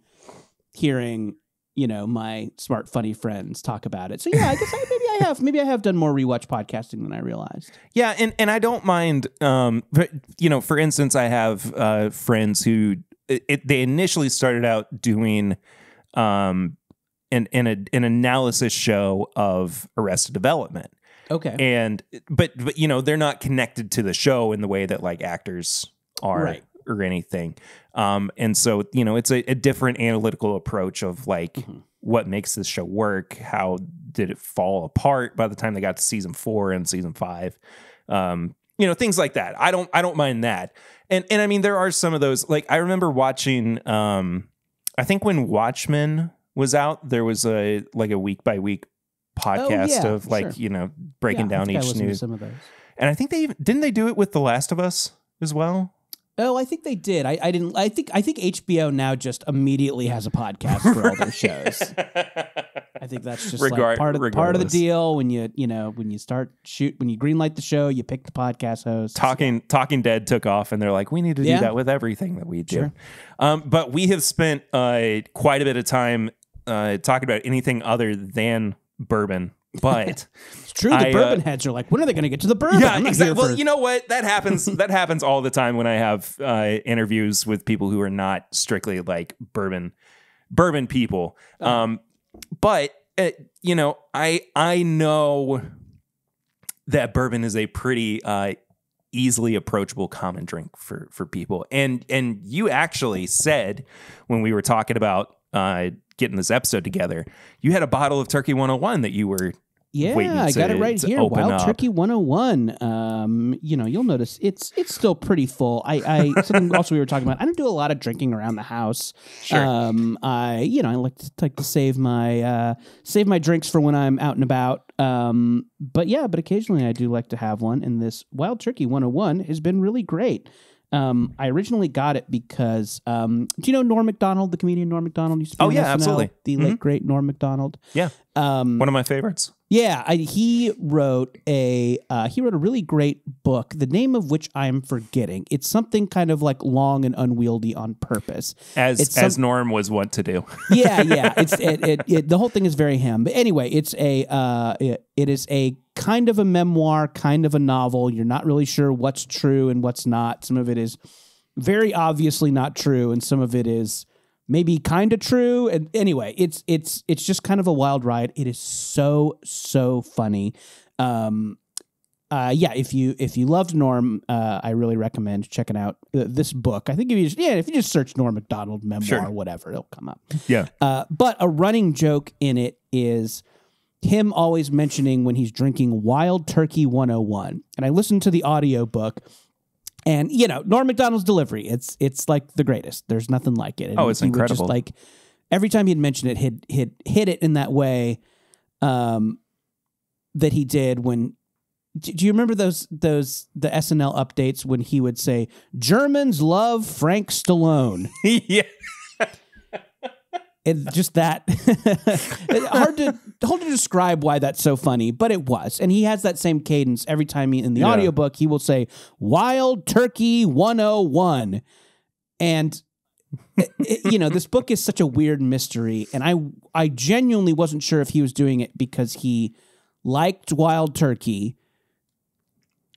hearing my smart funny friends talk about it. So I guess maybe I have done more rewatch podcasting than I realized. Yeah, and I don't mind. For instance, I have friends who. They initially started out doing an analysis show of Arrested Development. Okay. But they're not connected to the show in the way that like actors are or anything. And so, it's a different analytical approach of like what makes this show work, how did it fall apart by the time they got to season 4 and season 5. Things like that. I don't mind that. And I mean, there are some of those, like I remember watching, I think when Watchmen was out, there was a week by week podcast of breaking down each news. Some of those. And I think didn't they do it with The Last of Us as well? Oh, I think they did. I didn't. I think HBO now just immediately has a podcast for all their shows. I think that's just part of the deal. When you greenlight the show, you pick the podcast host. Talking Dead took off, and they're like, we need to do that with everything that we do. Sure. But we have spent quite a bit of time talking about anything other than bourbon. But it's true. The bourbon heads are like, when are they going to get to the bourbon? Yeah, exactly. Well, you know what? That happens. That happens all the time when I have interviews with people who are not strictly like bourbon people. But I know that bourbon is a pretty easily approachable common drink for people. And you actually said when we were talking about getting this episode together, you had a bottle of Turkey 101 that you were I got it right here. Wild Turkey 101. You'll notice it's still pretty full. I something also we were talking about. I don't do a lot of drinking around the house. Sure. I like to save my drinks for when I'm out and about. But occasionally I do like to have one. And this Wild Turkey 101 has been really great. I originally got it because, do you know Norm Macdonald, the comedian Norm Macdonald? Used to be on SNL, absolutely. The late, great Norm Macdonald. Yeah. One of my favorites. Yeah, he wrote a really great book, the name of which I'm forgetting. It's something kind of like long and unwieldy on purpose, as Norm was wont to do. Yeah. It's the whole thing is very him. But anyway, it is a kind of a memoir, kind of a novel. You're not really sure what's true and what's not. Some of it is very obviously not true, and some of it is maybe kind of true. And anyway, it's just kind of a wild ride. It is so funny. If you loved Norm, I really recommend checking out this book. I think if you just search Norm Macdonald memoir or whatever, it'll come up. Yeah. But a running joke in it is him always mentioning when he's drinking Wild Turkey 101. And I listened to the audiobook. And Norm Macdonald's delivery, it's like the greatest. There's nothing like it. And it's incredible. Just like every time he'd mention it, he'd hit it in that way that he did when. Do you remember the SNL updates when he would say Germans love Frank Stallone? Yeah. It's just that hard to describe why that's so funny, but it was. And he has that same cadence every time in the audiobook, he will say Wild Turkey 101. And this book is such a weird mystery. And I genuinely wasn't sure if he was doing it because he liked Wild Turkey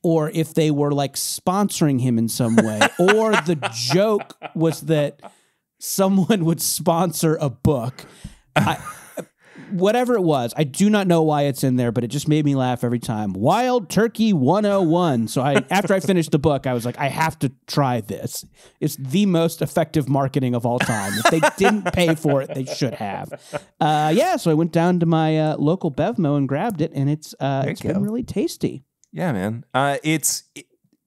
or if they were like sponsoring him in some way, or the joke was that someone would sponsor a book. Whatever it was, I do not know why it's in there, but it just made me laugh every time. Wild Turkey 101. So after I finished the book, I was like, I have to try this. It's the most effective marketing of all time. If they didn't pay for it, they should have. So I went down to my local Bevmo and grabbed it, and it's been really tasty. Yeah, man.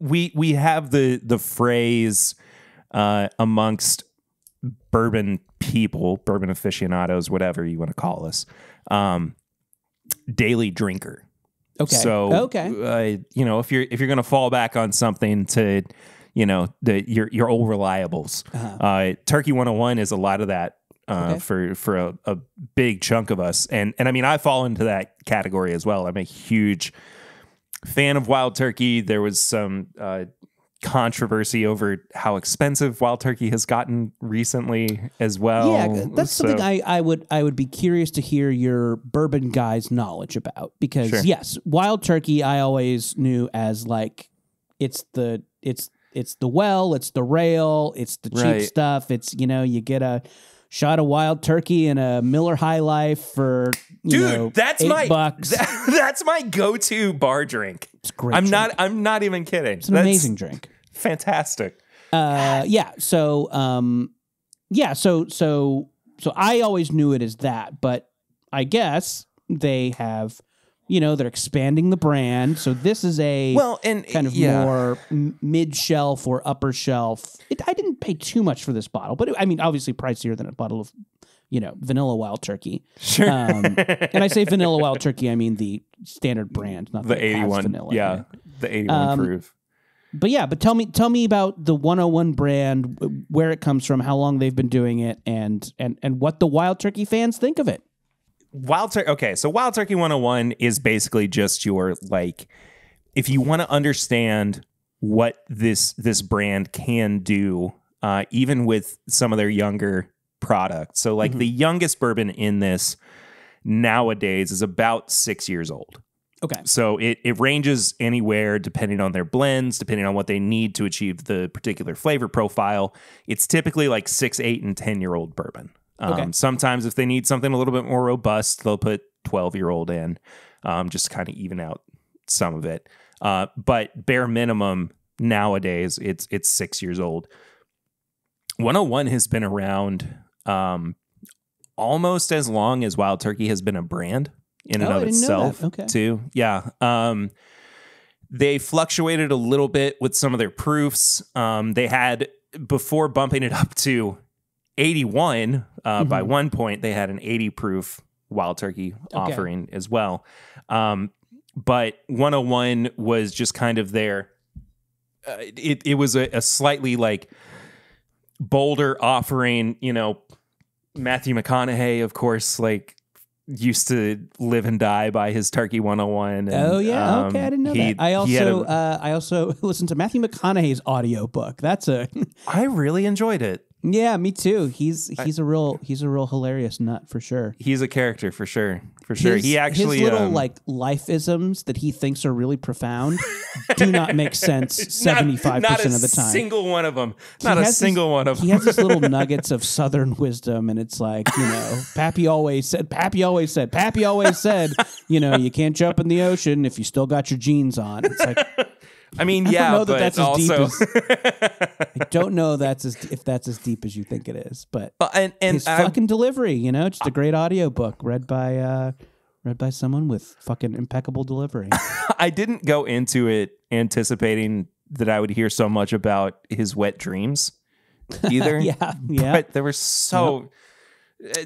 We have the phrase amongst bourbon people, bourbon aficionados, whatever you want to call us, daily drinker. Okay. So, if you're going to fall back on something to, your old reliables, Turkey 101 is a lot of that for a big chunk of us. And I mean, I fall into that category as well. I'm a huge fan of Wild Turkey. There was some controversy over how expensive Wild Turkey has gotten recently as well. Yeah, that's something I would be curious to hear your bourbon guy's knowledge about, because yes, Wild Turkey I always knew as like it's the well, it's the rail, it's the cheap stuff. It's you get a shot of Wild Turkey and a Miller High Life for that's $8. That's my go-to bar drink. It's great. I'm not even kidding. It's an amazing drink. Fantastic. So I always knew it as that, but I guess they have, they're expanding the brand. So this is a more mid-shelf or upper shelf. I didn't pay too much for this bottle, but obviously pricier than a bottle of, vanilla Wild Turkey. Sure. And I say vanilla Wild Turkey, I mean the standard brand, not the 81. Vanilla. Yeah, the 81 proof. But tell me about the 101 brand, where it comes from, how long they've been doing it, and what the Wild Turkey fans think of it. So Wild Turkey 101 is basically just your, like, if you want to understand what this brand can do, even with some of their younger products. So like the youngest bourbon in this nowadays is about 6 years old. Okay. So it ranges anywhere depending on their blends, depending on what they need to achieve the particular flavor profile. It's typically like 6, 8, and 10-year-old bourbon. Sometimes if they need something a little bit more robust, they'll put 12-year-old in, just to kind of even out some of it. But bare minimum nowadays, it's 6 years old. 101 has been around almost as long as Wild Turkey has been a brand in and of itself, too. Yeah. They fluctuated a little bit with some of their proofs. They had, before bumping it up to 81, by one point, they had an 80 proof Wild Turkey offering as well. But 101 was just kind of their it was a slightly like bolder offering. You know, Matthew McConaughey, of course, like used to live and die by his Turkey 101. And, okay, I didn't know that. I also listened to Matthew McConaughey's audiobook. I really enjoyed it. Yeah, me too. He's a real hilarious nut for sure. He's a character for sure. He actually his little like life-isms that he thinks are really profound do not make sense 75% of the time. Not a single one of them. Not a single one of them. He has these little nuggets of Southern wisdom, and it's like, you know, Pappy always said, you know, you can't jump in the ocean if you still got your jeans on. It's like, I mean, I yeah, don't know but that's also as deep I don't know if that's as deep as you think it is, but and his fucking delivery, you know, just a great audiobook read by someone with fucking impeccable delivery. I didn't go into it anticipating that I would hear so much about his wet dreams either. yeah. But there were so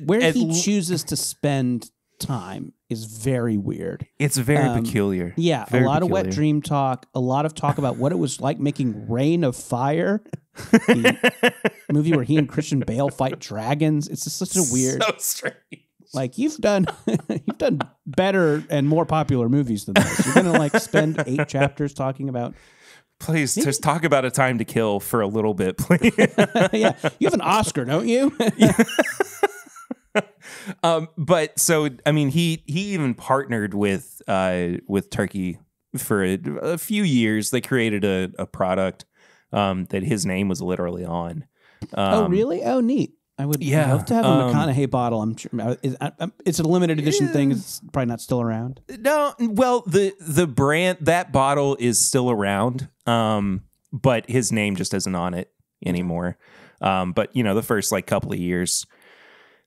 where he chooses to spend time is very weird. It's very peculiar. Yeah, very a lot peculiar. of wet dream talk, a lot of talk about what it was like making Reign of Fire, the movie where he and Christian Bale fight dragons. It's just such a weird, so strange. Like you've done better and more popular movies than this. You're gonna like spend 8 chapters talking about. Please, just talk about A Time to Kill for a little bit, please. Yeah, you have an Oscar, don't you? But so I mean, he even partnered with Turkey for a few years. They created a product that his name was literally on. Oh, really? Oh, neat. I would love to have a McConaughey bottle. I'm sure it's a limited edition thing. It's probably not still around. No, well, the brand, that bottle is still around, but his name just isn't on it anymore. But you know, the first like couple of years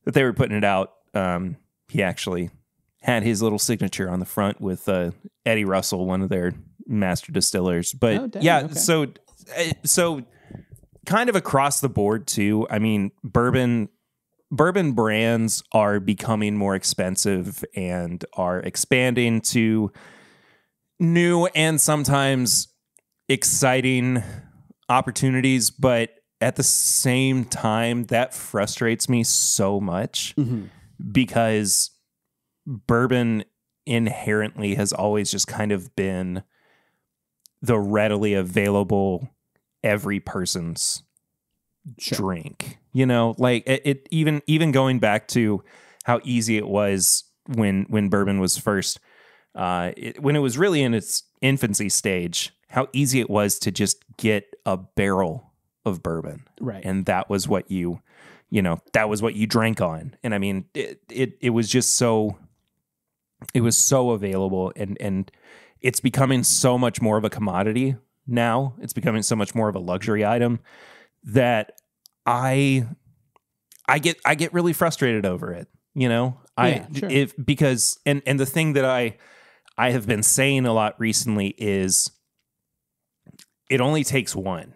that they were putting it out, he actually had his little signature on the front with Eddie Russell, one of their master distillers. But so kind of across the board too. I mean, bourbon brands are becoming more expensive and are expanding to new and sometimes exciting opportunities, but at the same time, that frustrates me so much because bourbon inherently has always just kind of been the readily available every person's drink. You know, like it even going back to how easy it was when bourbon was first when it was really in its infancy stage, how easy it was to just get a barrel of bourbon. Right. And that was what you drank on. And I mean, it was just so, it was so available, and it's becoming so much more of a commodity now. It's becoming so much more of a luxury item that I get really frustrated over it. You know, because the thing that I have been saying a lot recently is it only takes one.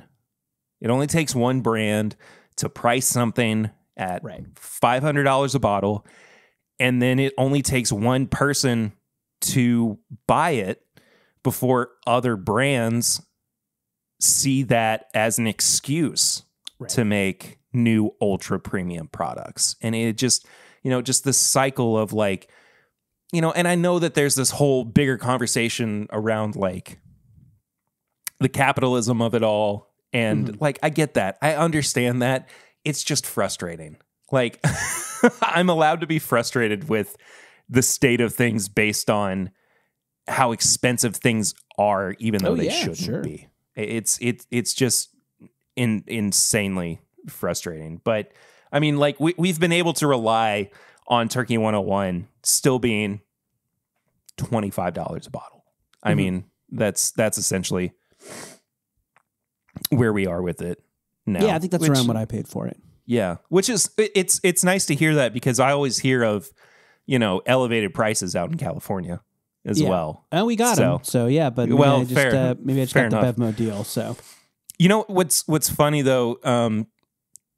It only takes one brand to price something at $500 a bottle, and then it only takes one person to buy it before other brands see that as an excuse to make new ultra premium products. And it just, just this cycle of like, and I know that there's this whole bigger conversation around like the capitalism of it all. And like, I get that. I understand that. It's just frustrating. Like, I'm allowed to be frustrated with the state of things based on how expensive things are, even though they shouldn't be. It's just insanely frustrating. But I mean, like we've been able to rely on Turkey 101 still being $25 a bottle. I mean, that's essentially where we are with it now. Yeah, I think that's around what I paid for it. Yeah, which is it's nice to hear that, because I always hear of elevated prices out in California as well. And we got them. So yeah, but maybe I just got the Bevmo deal. So what's funny though,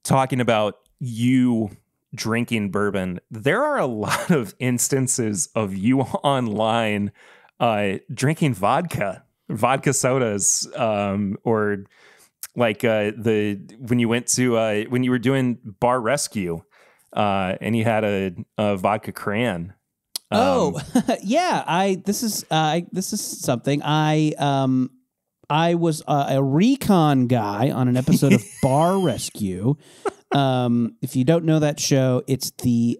talking about you drinking bourbon, there are a lot of instances of you online drinking vodka vodka sodas, or like when you went to when you were doing bar rescue, and you had a vodka cran. Yeah. This is something I was a recon guy on an episode of Bar Rescue. If you don't know that show, it's the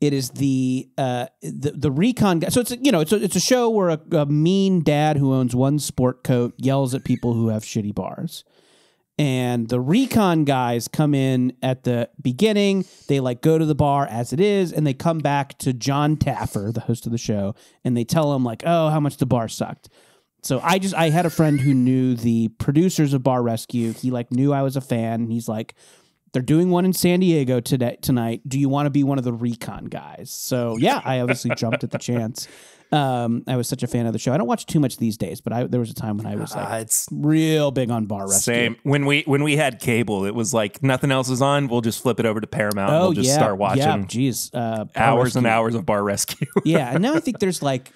recon guy. So it's a show where a mean dad who owns one sport coat yells at people who have shitty bars. And the recon guys come in at the beginning. They like go to the bar as it is, and they come back to John Taffer, the host of the show, and they tell him like, "Oh, how much the bar sucked." So I had a friend who knew the producers of Bar Rescue. He like knew I was a fan, and he's like, "They're doing one in San Diego tonight. Do you want to be one of the recon guys?" So yeah, I obviously jumped at the chance. I was such a fan of the show. I don't watch too much these days, but there was a time when I was like it's real big on Bar Rescue. Same. When we had cable, it was like nothing else is on. We'll just flip it over to Paramount. And we'll just start watching. Yeah, geez, hours and hours of Bar Rescue. Yeah, and now I think there's like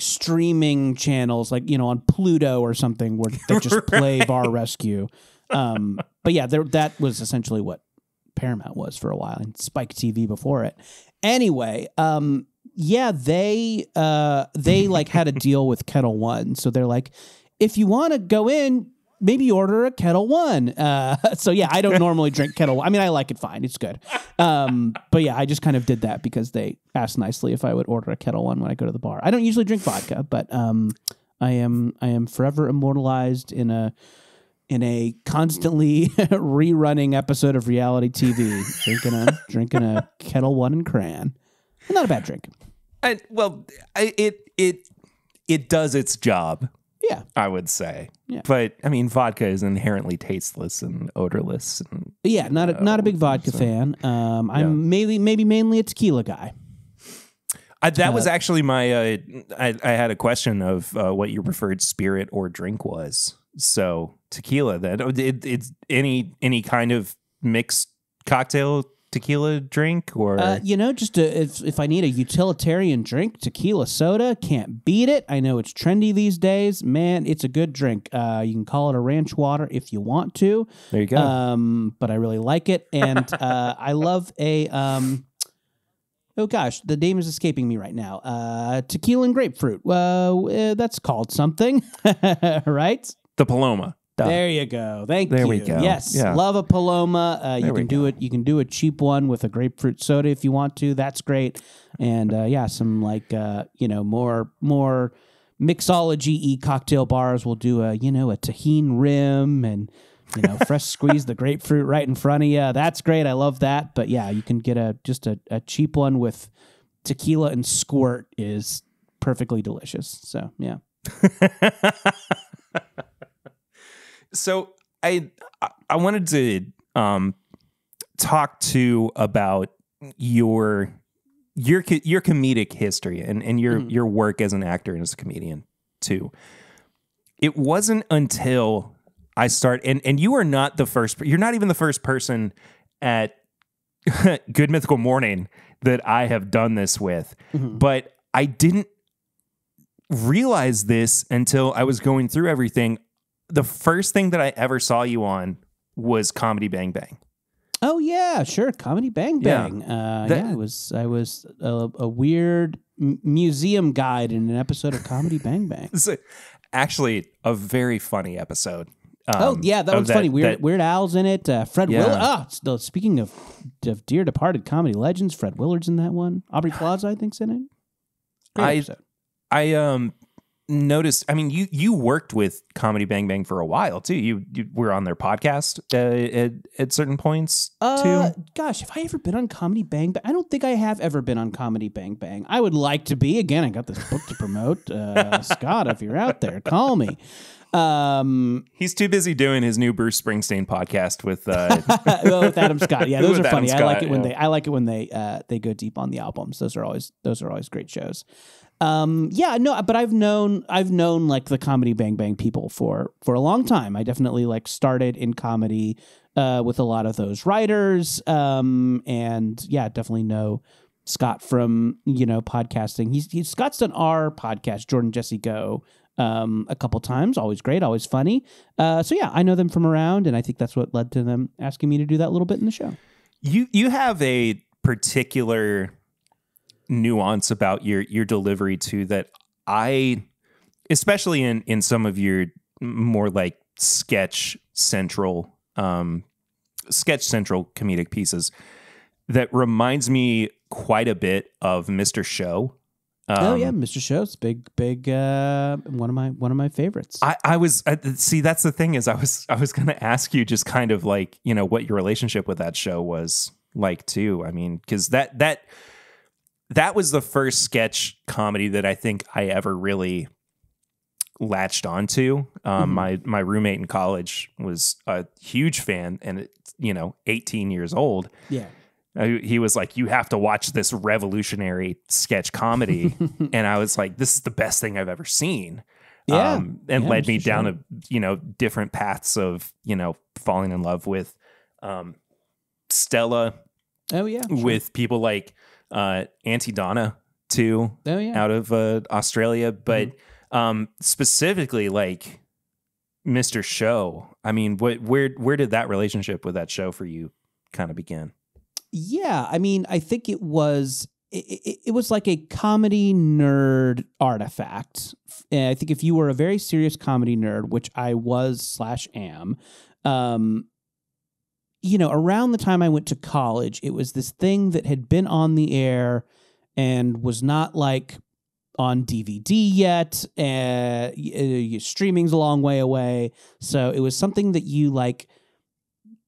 streaming channels like on Pluto or something where they just play Bar Rescue. But yeah, that was essentially what Paramount was for a while, and Spike TV before it. Anyway, yeah, they like had a deal with Kettle One, so they're like, if you want to go in, maybe order a Kettle One. So yeah, I don't normally drink Kettle One. I mean, I like it fine, it's good. But yeah, I just kind of did that because they asked nicely if I would order a Kettle One when I go to the bar. I don't usually drink vodka, but I am forever immortalized in a constantly rerunning episode of reality TV, drinking a Kettle One and cran. Not a bad drink. It does its job. Yeah, I would say. Yeah. But I mean, vodka is inherently tasteless and odorless. And, yeah, not a big vodka fan. I'm maybe mainly a tequila guy. That was actually my. I had a question of what your preferred spirit or drink was. So tequila. Then it's any kind of mixed cocktail tequila drink, or just if I need a utilitarian drink, tequila soda, can't beat it. I know it's trendy these days, man. It's a good drink. You can call it a ranch water if you want to. There you go. But I really like it, and I love a oh gosh, the name is escaping me right now. Tequila and grapefruit. That's called something, right? The Paloma. Duh. There you go. Thank you. There we go. Yes, yeah. Love a Paloma. You can do it. You can do a cheap one with a grapefruit soda if you want to. That's great. And some like more mixology-y cocktail bars will do a tahini rim and fresh squeeze the grapefruit right in front of you. That's great. I love that. But yeah, you can get a cheap one with tequila and squirt is perfectly delicious. So yeah. So I wanted to talk about your comedic history and your work as an actor and as a comedian too. It wasn't until I started, and you are not the first. You're not even the first person at Good Mythical Morning that I have done this with, but I didn't realize this until I was going through everything. The first thing that I ever saw you on was Comedy Bang Bang. Oh yeah, sure, Comedy Bang Bang. Yeah. I was a weird museum guide in an episode of Comedy Bang Bang. It's actually a very funny episode. That one's funny. Weird Al's in it. Fred Willard. Speaking of dear departed comedy legends, Fred Willard's in that one. Aubrey Plaza, I think's in it. Great episode. I noticed. I mean, you worked with Comedy Bang Bang for a while too. You were on their podcast at certain points too. Gosh, have I ever been on Comedy Bang Bang? I don't think I have ever been on Comedy Bang Bang. I would like to be. Again, I got this book to promote. Scott, if you're out there, call me. He's too busy doing his new Bruce Springsteen podcast with with Adam Scott. Yeah, those are funny. Scott, I like it when they go deep on the albums. Those are always great shows. But I've known like the Comedy Bang Bang people for a long time. I definitely like started in comedy with a lot of those writers. And yeah, definitely know Scott from podcasting. Scott's done our podcast, Jordan Jesse Go, a couple times. Always great, always funny. So yeah, I know them from around, and I think that's what led to them asking me to do that little bit in the show. You have a particular nuance about your delivery too that I, especially in some of your more like sketch central comedic pieces, that reminds me quite a bit of Mr. Show. Oh yeah, Mr. Show's big one of my favorites. I was see, that's the thing is I was going to ask you just kind of like, you know, what your relationship with that show was like too. I mean, because that was the first sketch comedy that I think I ever really latched onto. My roommate in college was a huge fan, and 18 years old. Yeah. He was like, you have to watch this revolutionary sketch comedy. And I was like, this is the best thing I've ever seen. Yeah. And led me down a, different paths of, falling in love with Stella. Oh, yeah. Sure. With people like Auntie Donna, too. Oh, yeah. Out of Australia. But specifically, like, Mr. Show. I mean, where did that relationship with that show for you kind of begin? Yeah, I mean, I think it was like a comedy nerd artifact. And I think if you were a very serious comedy nerd, which I was / am, around the time I went to college, it was this thing that had been on the air and was not like on DVD yet. Streaming's a long way away. So it was something that you like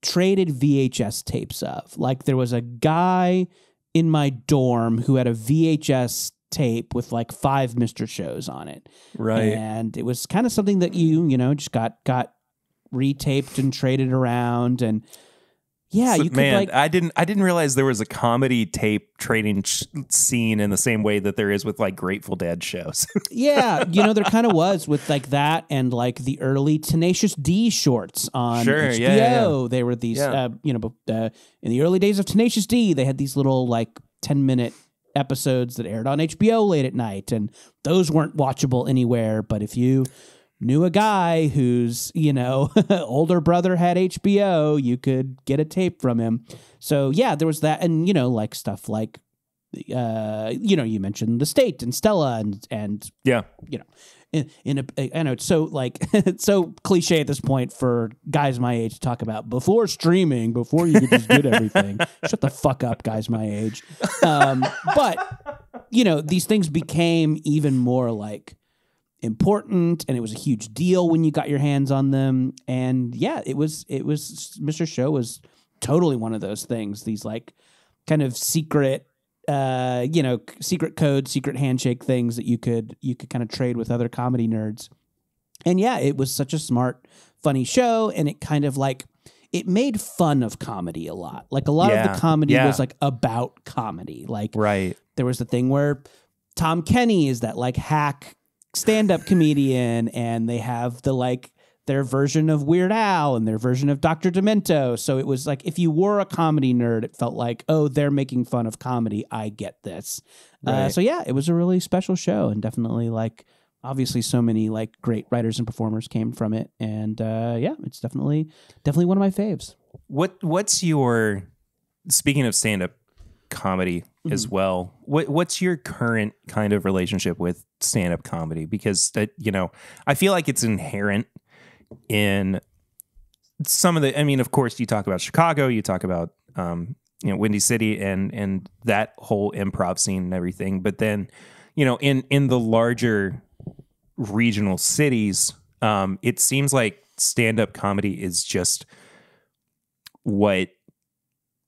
traded VHS tapes of. Like there was a guy in my dorm who had a VHS tape with like 5 Mr. Shows on it. Right. And it was kind of something that you just got retaped and traded around. And yeah, so, you could man, I didn't realize there was a comedy tape trading scene in the same way that there is with like Grateful Dead shows. Yeah, there kind of was with like that and like the early Tenacious D shorts on HBO. Yeah. They were these, in the early days of Tenacious D, they had these little like 10-minute episodes that aired on HBO late at night, and those weren't watchable anywhere. But if you knew a guy whose, older brother had HBO, you could get a tape from him. So yeah, there was that. And, like stuff like, you mentioned The State and Stella and yeah, I know it's so like, it's so cliche at this point for guys my age to talk about before streaming, before you could just get everything. Shut the fuck up, guys my age. But, these things became even more like important, and it was a huge deal when you got your hands on them. And yeah, it was Mr. Show was totally one of those things, these like kind of secret secret code, secret handshake things that you could kind of trade with other comedy nerds. And yeah, it was such a smart, funny show, and it kind of like it made fun of comedy a lot. Like a lot of the comedy was like about comedy. Like there was the thing where Tom Kenny is that like hack stand-up comedian, and they have the like their version of Weird Al and their version of Dr. Demento. So it was like if you were a comedy nerd, it felt like, oh, they're making fun of comedy. I get this. So yeah, it was a really special show, and definitely like obviously so many like great writers and performers came from it. And it's definitely one of my faves. What's your, speaking of stand-up comedy as well, what's your current kind of relationship with stand-up comedy? Because I feel like it's inherent in some of the, I mean, of course you talk about Chicago, you talk about Windy City and that whole improv scene and everything, but then in the larger regional cities, it seems like stand-up comedy is just what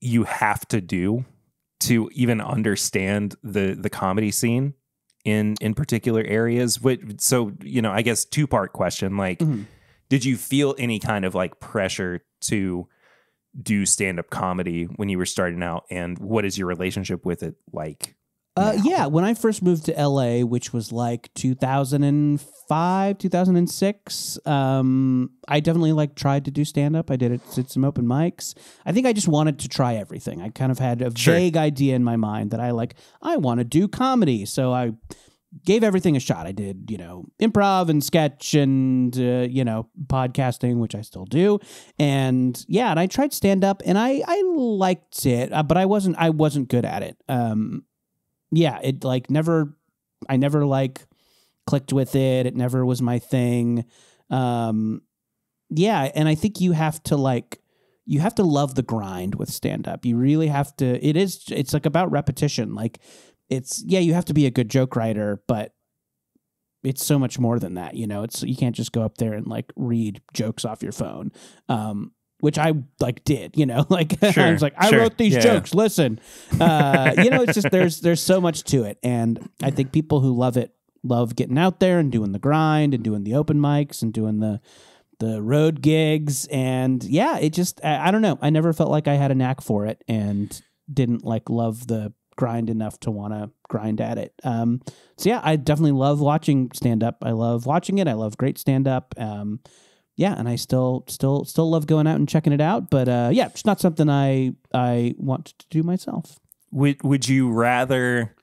you have to do to even understand the comedy scene in particular areas. So, I guess 2-part question, like, did you feel any kind of like pressure to do stand-up comedy when you were starting out, and what is your relationship with it like? Yeah, when I first moved to LA, which was like 2005, 2006, I definitely like tried to do stand-up. I did some open mics. I think I just wanted to try everything. I kind of had a vague idea in my mind that I want to do comedy. So I gave everything a shot. I did, improv and sketch and, podcasting, which I still do. And yeah, and I tried stand up and I liked it, but I wasn't good at it. It like I never like clicked with it. It never was my thing. And I think you have to love the grind with stand up. You really have to, it's like about repetition. Like you have to be a good joke writer, but it's so much more than that. You can't just go up there and like read jokes off your phone. Which I like did, like Sure, I was like, I wrote these jokes. Listen, it's just, there's so much to it. And I think people who love it, love getting out there and doing the grind and doing the open mics and doing the road gigs. And yeah, it just, I don't know. I never felt like I had a knack for it and didn't like love the grind enough to want to grind at it. So yeah, I definitely love watching stand up. I love watching it. I love great stand up. And I still love going out and checking it out. But it's not something I want to do myself. Would you rather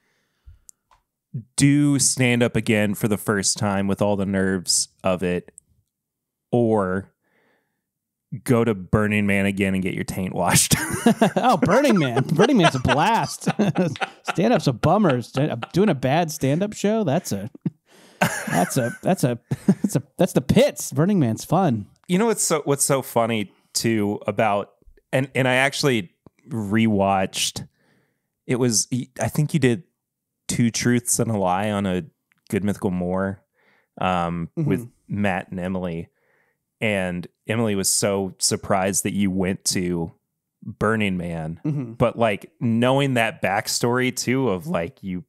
do stand up again for the first time with all the nerves of it, or go to Burning Man again and get your taint washed? Oh, Burning Man! Burning Man's a blast. Stand up's a bummer. Doing a bad stand up show, that's the pits. Burning Man's fun. What's so funny too about and I actually rewatched. It was, I think you did Two Truths and a Lie on a Good Mythical More with Matt and Emily. And Emily was so surprised that you went to Burning Man. But like knowing that backstory too of like you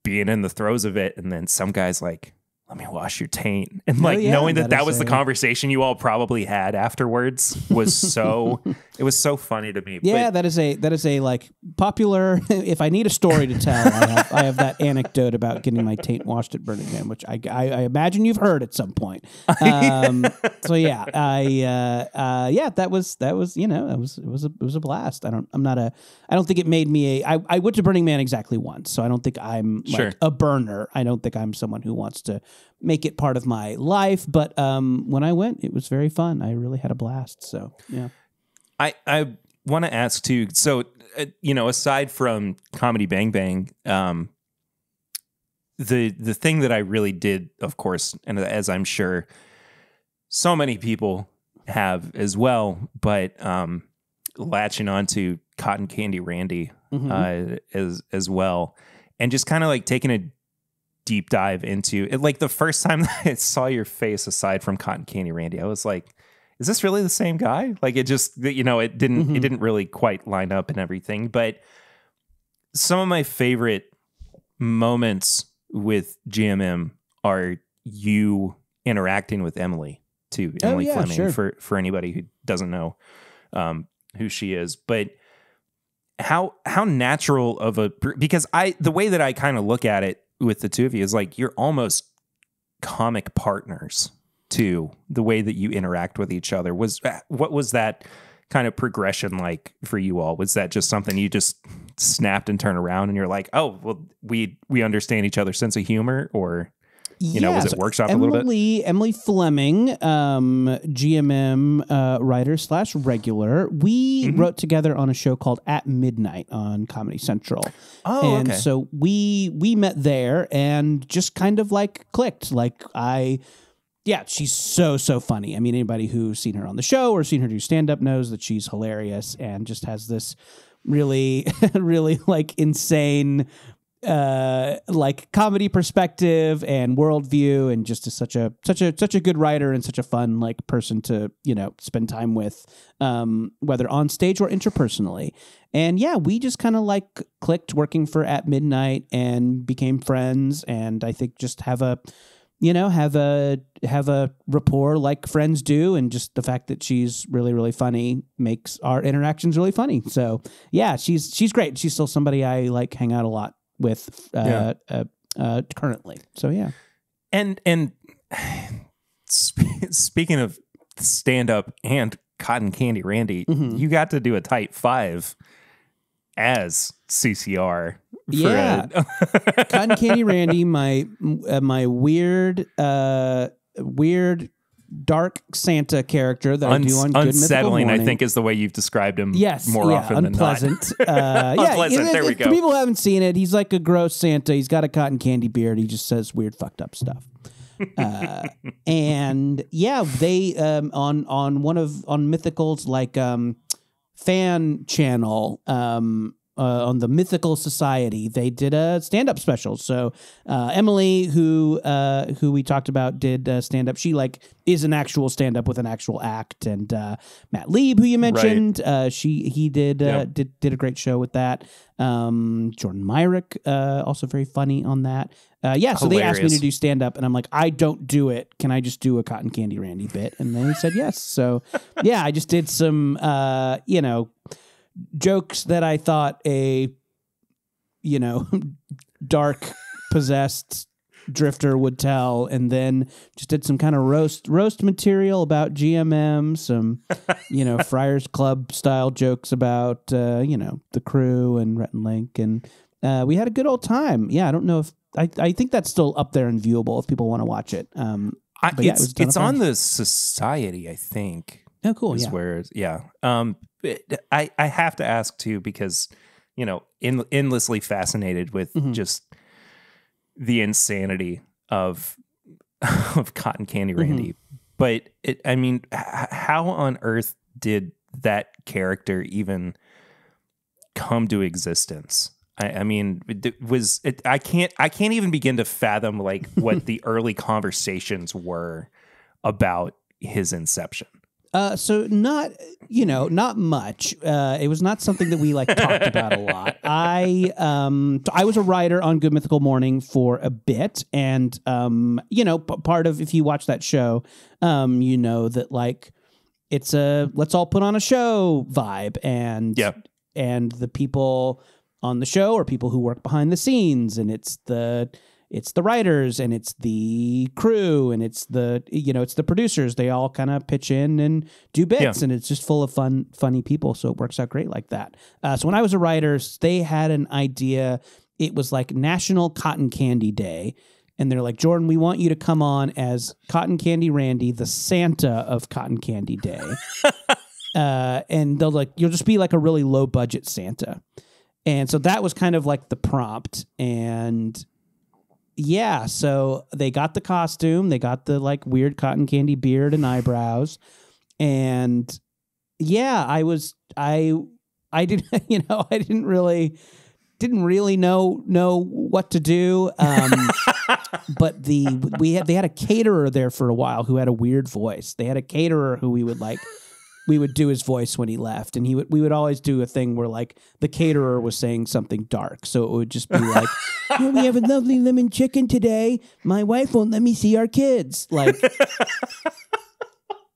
being in the throes of it and then some guy's like, let me wash your taint. And like knowing that was the conversation you all probably had afterwards was it was so funny to me. Yeah, that is a like popular, if I need a story to tell, I have that anecdote about getting my taint washed at Burning Man, which I imagine you've heard at some point. So yeah, that was it was a blast. I don't think it made me I went to Burning Man exactly once, so I don't think I'm like a burner. I don't think I'm someone who wants to make it part of my life, but when I went, it was very fun. I really had a blast. So yeah, I want to ask too. So aside from Comedy Bang Bang, the thing that I really did, of course, and as I'm sure so many people have as well, but latching on to Cotton Candy Randy as well, and just kind of like taking a deep dive into it. Like the first time that I saw your face aside from Cotton Candy Randy, I was like, is this really the same guy? Like it just, it didn't really quite line up and everything. But some of my favorite moments with GMM are you interacting with Emily too. Emily Fleming, for anybody who doesn't know who she is. But how natural of because the way that I kind of look at it with the two of you is like you're almost comic partners too, the way that you interact with each other. What was that kind of progression like for you all? Was that just something you just snapped and turned around and you're like, oh, well, we understand each other's sense of humor, or was it workshop a little bit? Emily Fleming, GMM writer / regular. We wrote together on a show called At Midnight on Comedy Central. Oh, and so we met there and just kind of like clicked. Like she's so funny. I mean, anybody who's seen her on the show or seen her do stand up knows that she's hilarious and just has this really, really like insane like comedy perspective and worldview, and just is such a good writer and such a fun like person to spend time with, whether on stage or interpersonally. And yeah, we just kind of like clicked working for At Midnight and became friends, and I think just have a rapport like friends do, and just the fact that she's really, really funny makes our interactions really funny. So yeah, she's great. She's still somebody I like hang out a lot with currently. So yeah. And speaking of stand up and Cotton Candy Randy, you got to do a tight 5 as CCR. Yeah, Cotton Candy Randy, my weird dark Santa character that I do on Good Mythical unsettling, Morning. I think, is the way you've described him. Yes, more often unpleasant. than not. Unpleasant. There we go. For people who haven't seen it, he's like a gross Santa. He's got a cotton candy beard. He just says weird, fucked up stuff. And yeah, they on Mythical's like fan channel. On the Mythical Society, they did a stand-up special. So Emily, who we talked about, did stand-up. She like is an actual stand-up with an actual act. And Matt Lieb, who you mentioned, he did a great show with that. Jordan Myrick, also very funny on that. So Hilarious. They asked me to do stand-up, and I'm like, I don't do it. Can I just do a Cotton Candy Randy bit? And then he said yes. So yeah, I just did some, jokes that I thought a, dark possessed drifter would tell, and then just did some kind of roast material about GMM, some, Friars Club style jokes about, the crew and Rhett and Link, and we had a good old time. Yeah, I don't know if I think that's still up there and viewable if people want to watch it. It's on the Society, I think. Oh, cool. Yeah. Where, yeah. I have to ask too, because, endlessly fascinated with just the insanity of Cotton Candy Randy. But how on earth did that character even come to existence? I can't even begin to fathom like what the early conversations were about his inception. So not much. It was not something that we like talked about a lot. I was a writer on Good Mythical Morning for a bit, and part of, if you watch that show, that like it's a let's all put on a show vibe, and the people on the show are people who work behind the scenes, and it's the writers, and it's the crew, and it's the producers. They all kind of pitch in and do bits, and it's just full of funny people. So it works out great like that. So when I was a writer, they had an idea. It was like National Cotton Candy Day. And they're like, Jordan, we want you to come on as Cotton Candy Randy, the Santa of Cotton Candy Day. And they'll like, you'll just be like a really low budget Santa. And so that was kind of like the prompt. And yeah, so they got the costume, they got the like weird cotton candy beard and eyebrows, and yeah, I didn't really know what to do. But they had a caterer there for a while who had a weird voice. They had a caterer who we would do his voice when he left, and we would always do a thing where like the caterer was saying something dark, so it would just be like, "Oh, we have a lovely lemon chicken today. My wife won't let me see our kids." Like,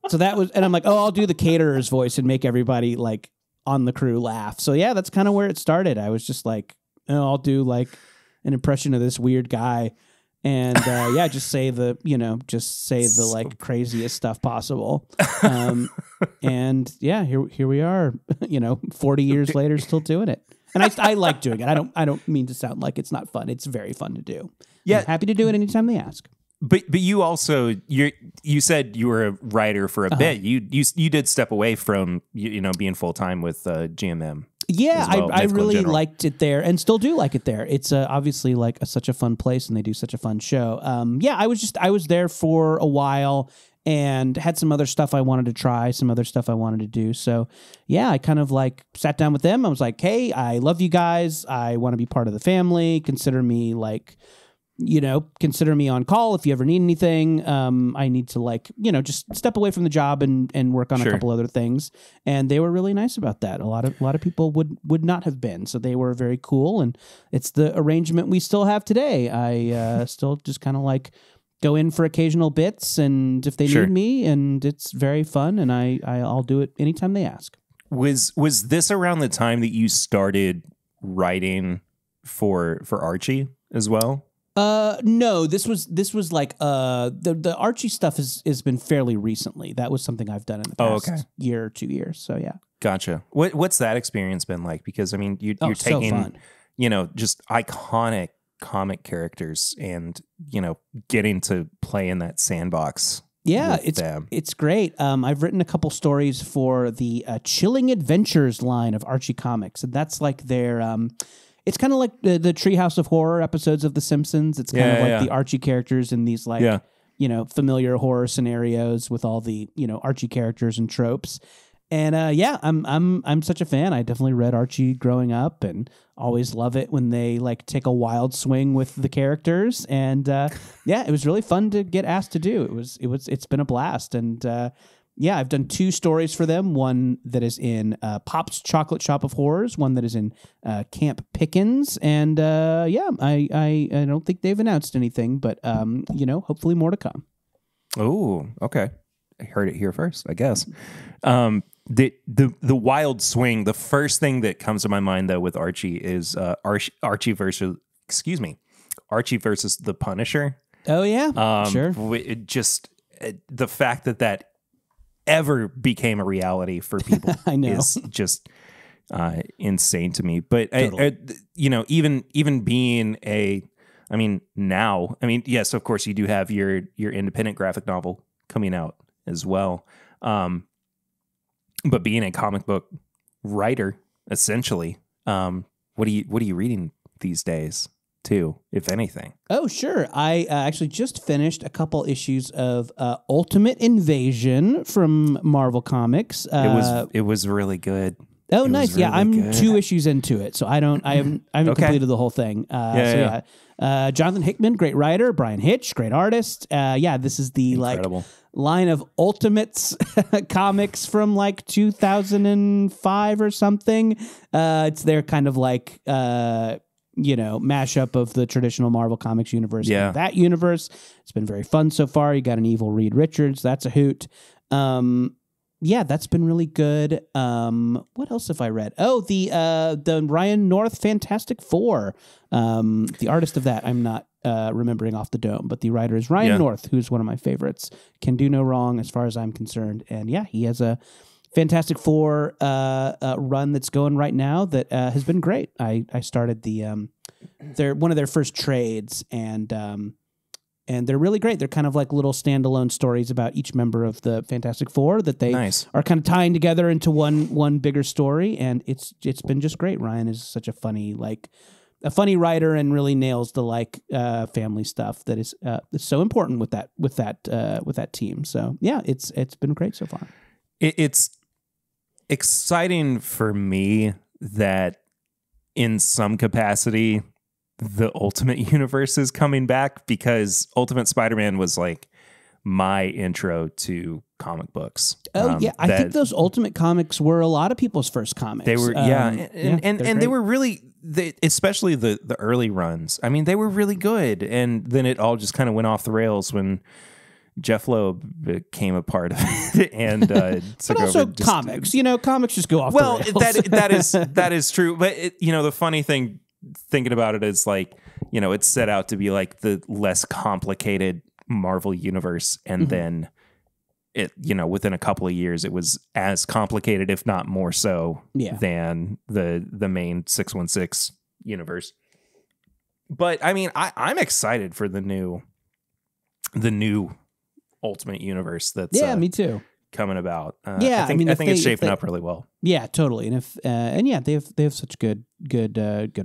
so that was, and I'm like, "Oh, I'll do the caterer's voice and make everybody like on the crew laugh." So yeah, that's kind of where it started. I was just like, "Oh, I'll do like an impression of this weird guy." And just say the like craziest stuff possible. And yeah, here we are, 40 years later, still doing it. And I like doing it. I don't mean to sound like it's not fun. It's very fun to do. Yeah, I'm happy to do it anytime they ask. But you also you said you were a writer for a bit. You did step away from being full time with GMM. Yeah, I really liked it there, and still do like it there. It's obviously like such a fun place, and they do such a fun show. I was there for a while and had some other stuff I wanted to try, some other stuff I wanted to do. So yeah, I kind of like sat down with them. I was like, hey, I love you guys. I want to be part of the family. Consider me on call if you ever need anything. I need to just step away from the job and work on a couple other things. And they were really nice about that. A lot of people would not have been. So they were very cool. And it's the arrangement we still have today. I still just kind of like go in for occasional bits, and if they need me, and it's very fun, and I'll do it anytime they ask. Was this around the time that you started writing for Archie as well? No, this was like the Archie stuff has been fairly recently. That was something I've done in the past year or 2 years. So yeah. Gotcha. What's that experience been like? Because I mean, you're so taking, fun. Just iconic comic characters and, getting to play in that sandbox. Yeah, with them. it's great. I've written a couple stories for the Chilling Adventures line of Archie Comics, and that's like their. It's kind of like the Treehouse of Horror episodes of The Simpsons. It's kind of like the Archie characters in these familiar horror scenarios with all the Archie characters and tropes. And I'm such a fan. I definitely read Archie growing up, and always love it when they like take a wild swing with the characters. And it was really fun to get asked to do. It's been a blast. And I've done 2 stories for them. One that is in Pop's Chocolate Shop of Horrors. One that is in Camp Pickens. And I don't think they've announced anything, but hopefully more to come. Oh, okay. I heard it here first, I guess. The wild swing. The first thing that comes to my mind though with Archie is Archie versus the Punisher. Oh yeah, sure. It just the fact that ever became a reality for people I know. is just insane to me. But Totally. even being yes, of course you do have your independent graphic novel coming out as well. But being a comic book writer, essentially, what are you reading these days too, if anything? Oh, sure. I actually just finished a couple issues of Ultimate Invasion from Marvel Comics. It was really good. Oh, nice. Really I'm good. 2 issues into it, so I haven't completed the whole thing. Jonathan Hickman, great writer. Brian Hitch, great artist. This is the Incredible. Line of Ultimates comics from like 2005 or something. It's their kind of like mashup of the traditional Marvel Comics universe and that universe. It's been very fun so far. You got an evil Reed Richards. That's a hoot. That's been really good. What else have I read? Oh, the Ryan North Fantastic Four. The artist of that, I'm not remembering off the dome, but the writer is Ryan North, who's one of my favorites. Can do no wrong as far as I'm concerned. And he has a Fantastic Four run that's going right now that has been great. I started one of their first trades, and they're really great. They're kind of like little standalone stories about each member of the Fantastic Four that they are kind of tying together into one bigger story, and it's been just great. Ryan is such a funny writer and really nails the family stuff that is so important with that team. So it's been great so far. It's exciting for me that in some capacity the Ultimate Universe is coming back, because Ultimate Spider-Man was like my intro to comic books. Oh I think those Ultimate comics were a lot of people's first comics. They were and they were really especially the early runs. I mean, they were really good, and then it all just kind of went off the rails when Jeff Loeb became a part of it, and but also comics. Comics just go off the rails. that is true. But the funny thing, thinking about it, is like, it's set out to be like the less complicated Marvel universe, and then it, within a couple of years, it was as complicated, if not more so, than the main 616 universe. But I mean, I'm excited for the new Ultimate Universe that's me too, coming about. I think it's shaping up really well. Yeah, totally. And they have such good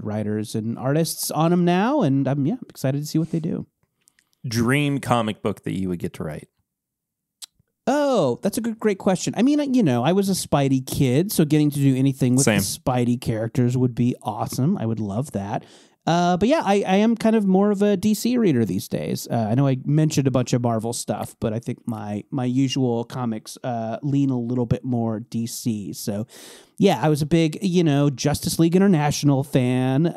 writers and artists on them now, and I'm excited to see what they do. Dream comic book that you would get to write? Oh, that's a great question. I mean, I was a Spidey kid, so getting to do anything with the Spidey characters would be awesome. I would love that. But I am kind of more of a DC reader these days. I know I mentioned a bunch of Marvel stuff, but I think my usual comics lean a little bit more DC. So, I was a big, Justice League International fan.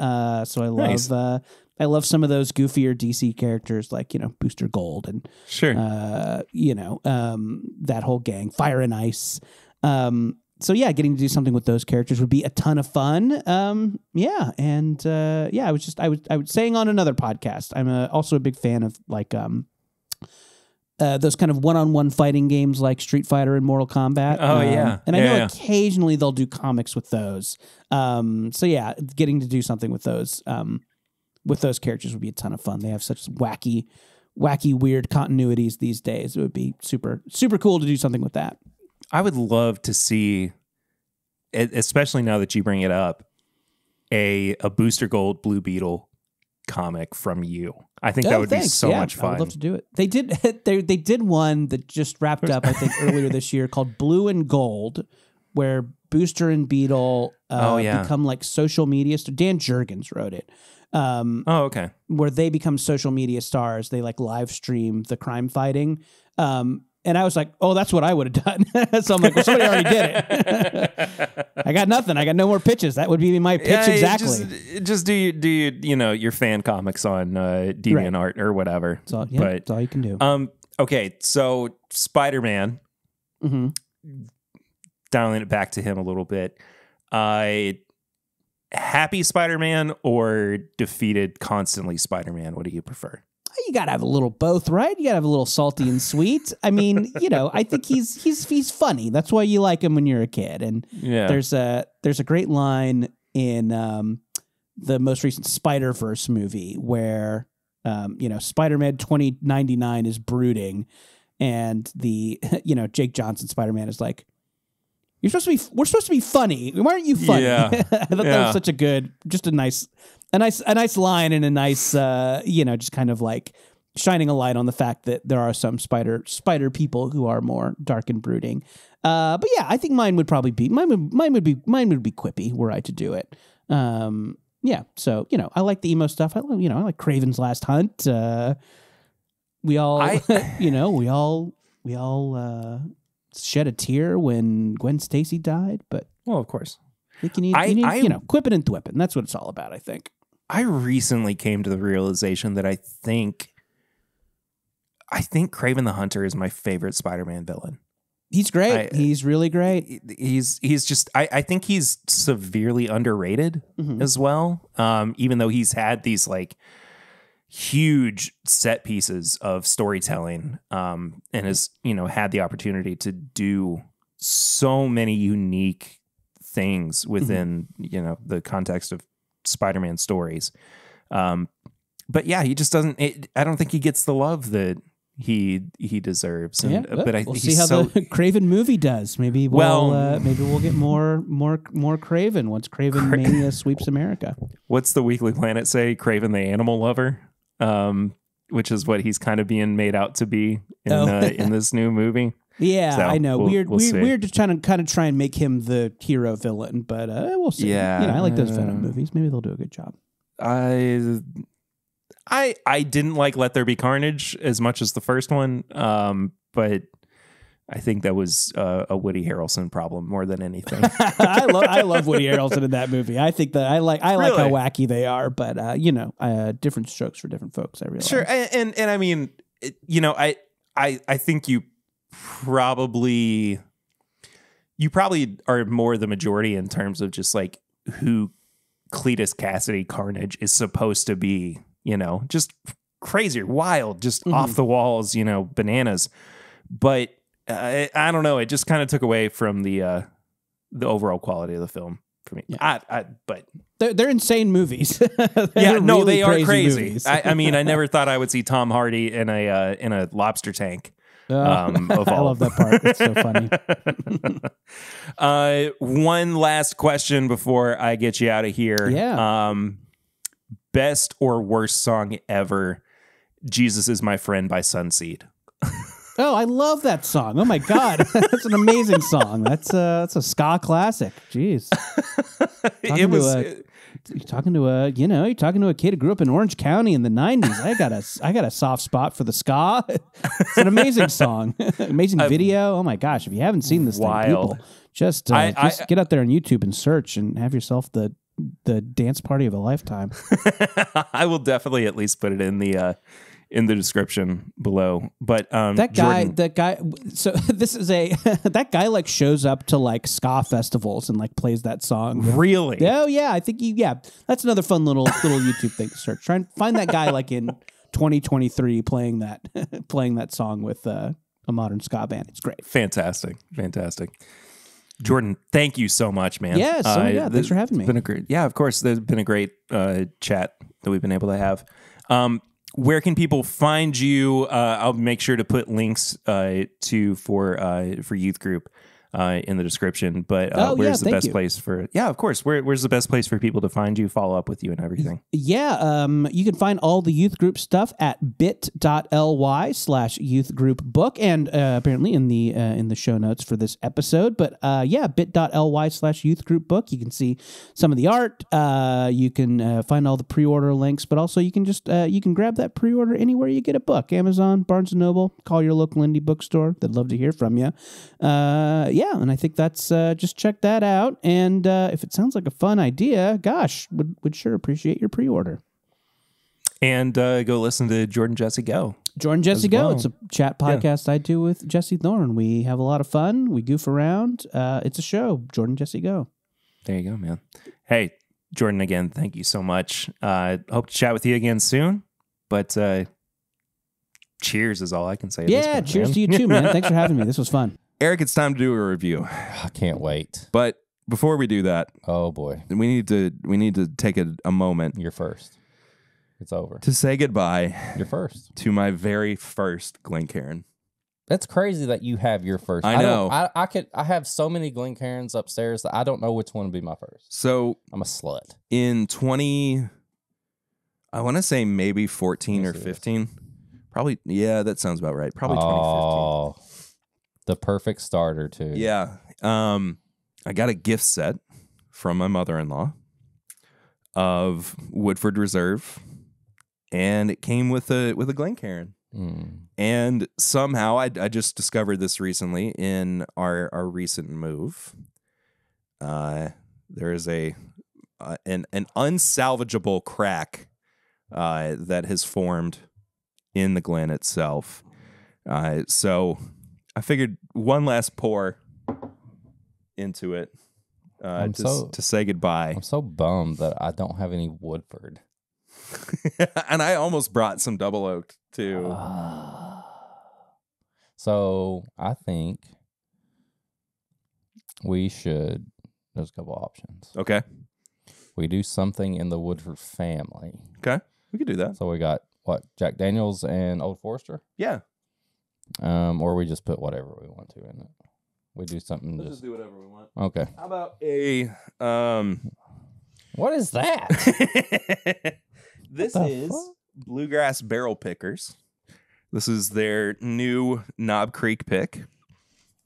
So I love some of those goofier DC characters like, Booster Gold and that whole gang, Fire and Ice. So getting to do something with those characters would be a ton of fun. I was saying on another podcast, I'm also a big fan of those kind of one-on-one fighting games like Street Fighter and Mortal Kombat. Oh, yeah. And I know occasionally they'll do comics with those. So yeah, getting to do something with those characters would be a ton of fun. They have such wacky, weird continuities these days. It would be super, super cool to do something with that. I would love to see, especially now that you bring it up, a Booster Gold Blue Beetle comic from you. I think that would be so much fun. I would love to do it. They did they did one that just wrapped up, I think, earlier this year called Blue and Gold, where Booster and Beetle become like social media stars. Dan Jurgens wrote it. Okay. Where they become social media stars. They like live stream the crime fighting. And I was like, oh, that's what I would have done. So I'm like, well, somebody already did it. I got nothing. I got no more pitches. That would be my pitch exactly. Just do your fan comics on DeviantArt or whatever. That's all, that's all you can do. Okay, so Spider-Man, dialing it back to him a little bit. Happy Spider-Man or defeated constantly Spider-Man? What do you prefer? You gotta have a little both, right? You gotta have a little salty and sweet. I mean, I think he's funny. That's why you like him when you're a kid. And there's a great line in the most recent Spider-Verse movie where Spider-Man 2099 is brooding, and the Jake Johnson Spider-Man is like, we're supposed to be funny. Why aren't you funny? Yeah. I thought that was such a nice line, and a nice, just kind of like shining a light on the fact that there are some spider people who are more dark and brooding. But yeah, I think mine would be quippy were I to do it. Yeah. So, I like the emo stuff. I like Kraven's Last Hunt. We all shed a tear when Gwen Stacy died, but well, of course. I think you need quipping and thwipping. That's what it's all about, I think. I recently came to the realization that I think Kraven the Hunter is my favorite Spider-Man villain. He's great. He's really great. He's just I think he's severely underrated as well. Even though he's had these like huge set pieces of storytelling, and has had the opportunity to do so many unique things within the context of Spider-Man stories. But yeah, he just doesn't. I don't think he gets the love that he deserves. And, but I we'll think see how the Kraven movie does. Maybe we'll get more Kraven once Kraven Mania sweeps America. What's the Weekly Planet say? Kraven the animal lover, which is what he's kind of being made out to be in this new movie. Yeah, so I know. We're just trying to try and make him the hero villain, but we'll see. Yeah, I like those Venom movies. Maybe they'll do a good job. I didn't like Let There Be Carnage as much as the first one, but I think that was a Woody Harrelson problem more than anything. I love Woody Harrelson in that movie. I think that I like how wacky they are, but different strokes for different folks. I realize. Sure, and I mean, I think you probably are more the majority in terms of just like who Cletus Cassidy Carnage is supposed to be, just crazy, wild, just off the walls, bananas. But I don't know. It just kind of took away from the overall quality of the film for me. Yeah. But they're insane movies. They are crazy. I mean, I never thought I would see Tom Hardy in a lobster tank. I love that part. It's so funny. One last question before I get you out of here. Yeah. Best or worst song ever? Jesus Is My Friend by Sunseed. Oh, I love that song. Oh my God. That's an amazing song. That's a ska classic. Jeez. You're talking to a kid who grew up in Orange County in the 90s. I got a soft spot for the ska. It's an amazing song. Amazing video. Oh my gosh. If you haven't seen this thing, people, just get out there on YouTube and search and have yourself the dance party of a lifetime. I will definitely at least put it in the description below. But that guy. So this is that guy like shows up to like ska festivals and like plays that song. Really? Oh yeah, I think that's another fun little YouTube thing to search. Try and find that guy like in 2023 playing that song with a modern ska band. It's great. Fantastic. Jordan, thank you so much, man. Yeah, thanks for having me. Been a great, of course. There's been a great chat that we've been able to have. Where can people find you? I'll make sure to put links for youth group in the description. But where's the best place for? Yeah, of course. Where's the best place for people to find you, follow up with you, and everything? Yeah, you can find all the youth group stuff at bit.ly/youthgroupbook, and apparently in the show notes for this episode. But bit.ly/youthgroupbook. You can see some of the art. You can find all the pre-order links, but also you can just you can grab that pre-order anywhere you get a book: Amazon, Barnes & Noble. Call your local indie bookstore. They'd love to hear from you. Yeah, and I think that's just check that out. And if it sounds like a fun idea, gosh, would sure appreciate your pre-order. And go listen to Jordan Jesse Go. Jordan Jesse Go. It's a chat podcast I do with Jesse Thorne. We have a lot of fun. We goof around. It's a show. Jordan Jesse Go. There you go, man. Hey, Jordan, again, thank you so much. Hope to chat with you again soon. But cheers is all I can say. Yeah, cheers to you too, man. Thanks for having me. This was fun. Eric, it's time to do a review. I can't wait. But before we do that, oh boy, we need to take a moment. You're first. It's over. To say goodbye. You're first. To my very first Glencairn. That's crazy that you have your first. I know. I have so many Glencairns upstairs that I don't know which one would be my first. So I'm a slut. In I want to say maybe 14 or 15. Probably, yeah, that sounds about right. Probably 2015. The perfect starter, too. Yeah. I got a gift set from my mother-in-law of Woodford Reserve, and it came with a Glencairn. And somehow I just discovered this recently in our recent move. There is an unsalvageable crack that has formed in the Glen itself. So I figured one last pour into it to say goodbye. I'm so bummed that I don't have any Woodford. And I almost brought some double oaked too. So I think there's a couple options. Okay. We do something in the Woodford family. Okay. We could do that. So we got Jack Daniels and Old Forester? Yeah. Or we just put whatever we want to in it. We do something. Let's just do whatever we want. Okay. How about a What is that? This is Bluegrass Barrel Pickers. This is their new Knob Creek pick.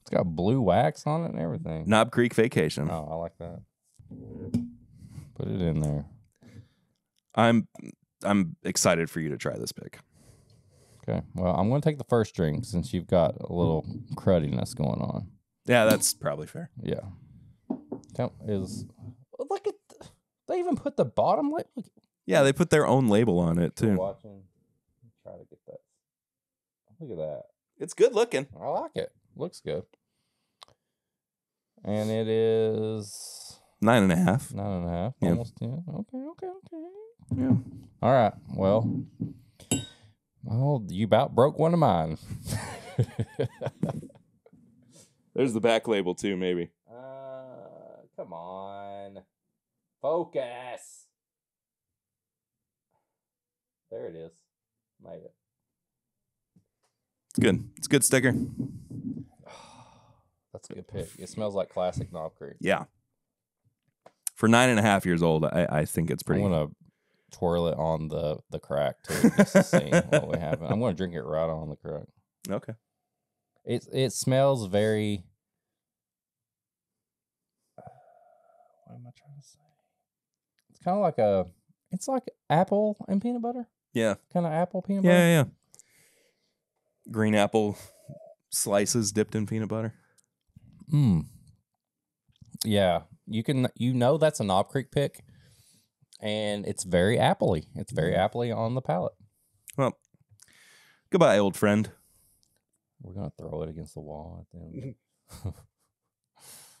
It's got blue wax on it and everything. Knob Creek Vacation. Oh, I like that. Put it in there. I'm excited for you to try this pick. Okay. Well, I'm going to take the first drink since you've got a little cruddiness going on. Yeah, that's probably fair. Yeah. Look at they even put the bottom label. Yeah, they put their own label on it too. Watching. Try to get that. Look at that. It's good looking. I like it. Looks good. And it is 9.5. 9.5. Yeah. Almost 10. Okay. Yeah. All right. Well, you about broke one of mine. There's the back label too, maybe. Come on. Focus. There it is. Made it. It's good. It's a good sticker. That's a good pick. It smells like classic Knob Creek. Yeah. For 9.5 years old, I think it's pretty. I'm gonna twirl it on the crack too, just to see what we have. I'm gonna drink it right on the crack. Okay. It smells very. What am I trying to say? It's kind of like it's like apple and peanut butter. Yeah. Kind of apple peanut butter. Yeah. Green apple slices dipped in peanut butter. Yeah. That's a Knob Creek pick, and it's very appley. It's very appley on the palate. Well, goodbye, old friend. We're gonna throw it against the wall at the end.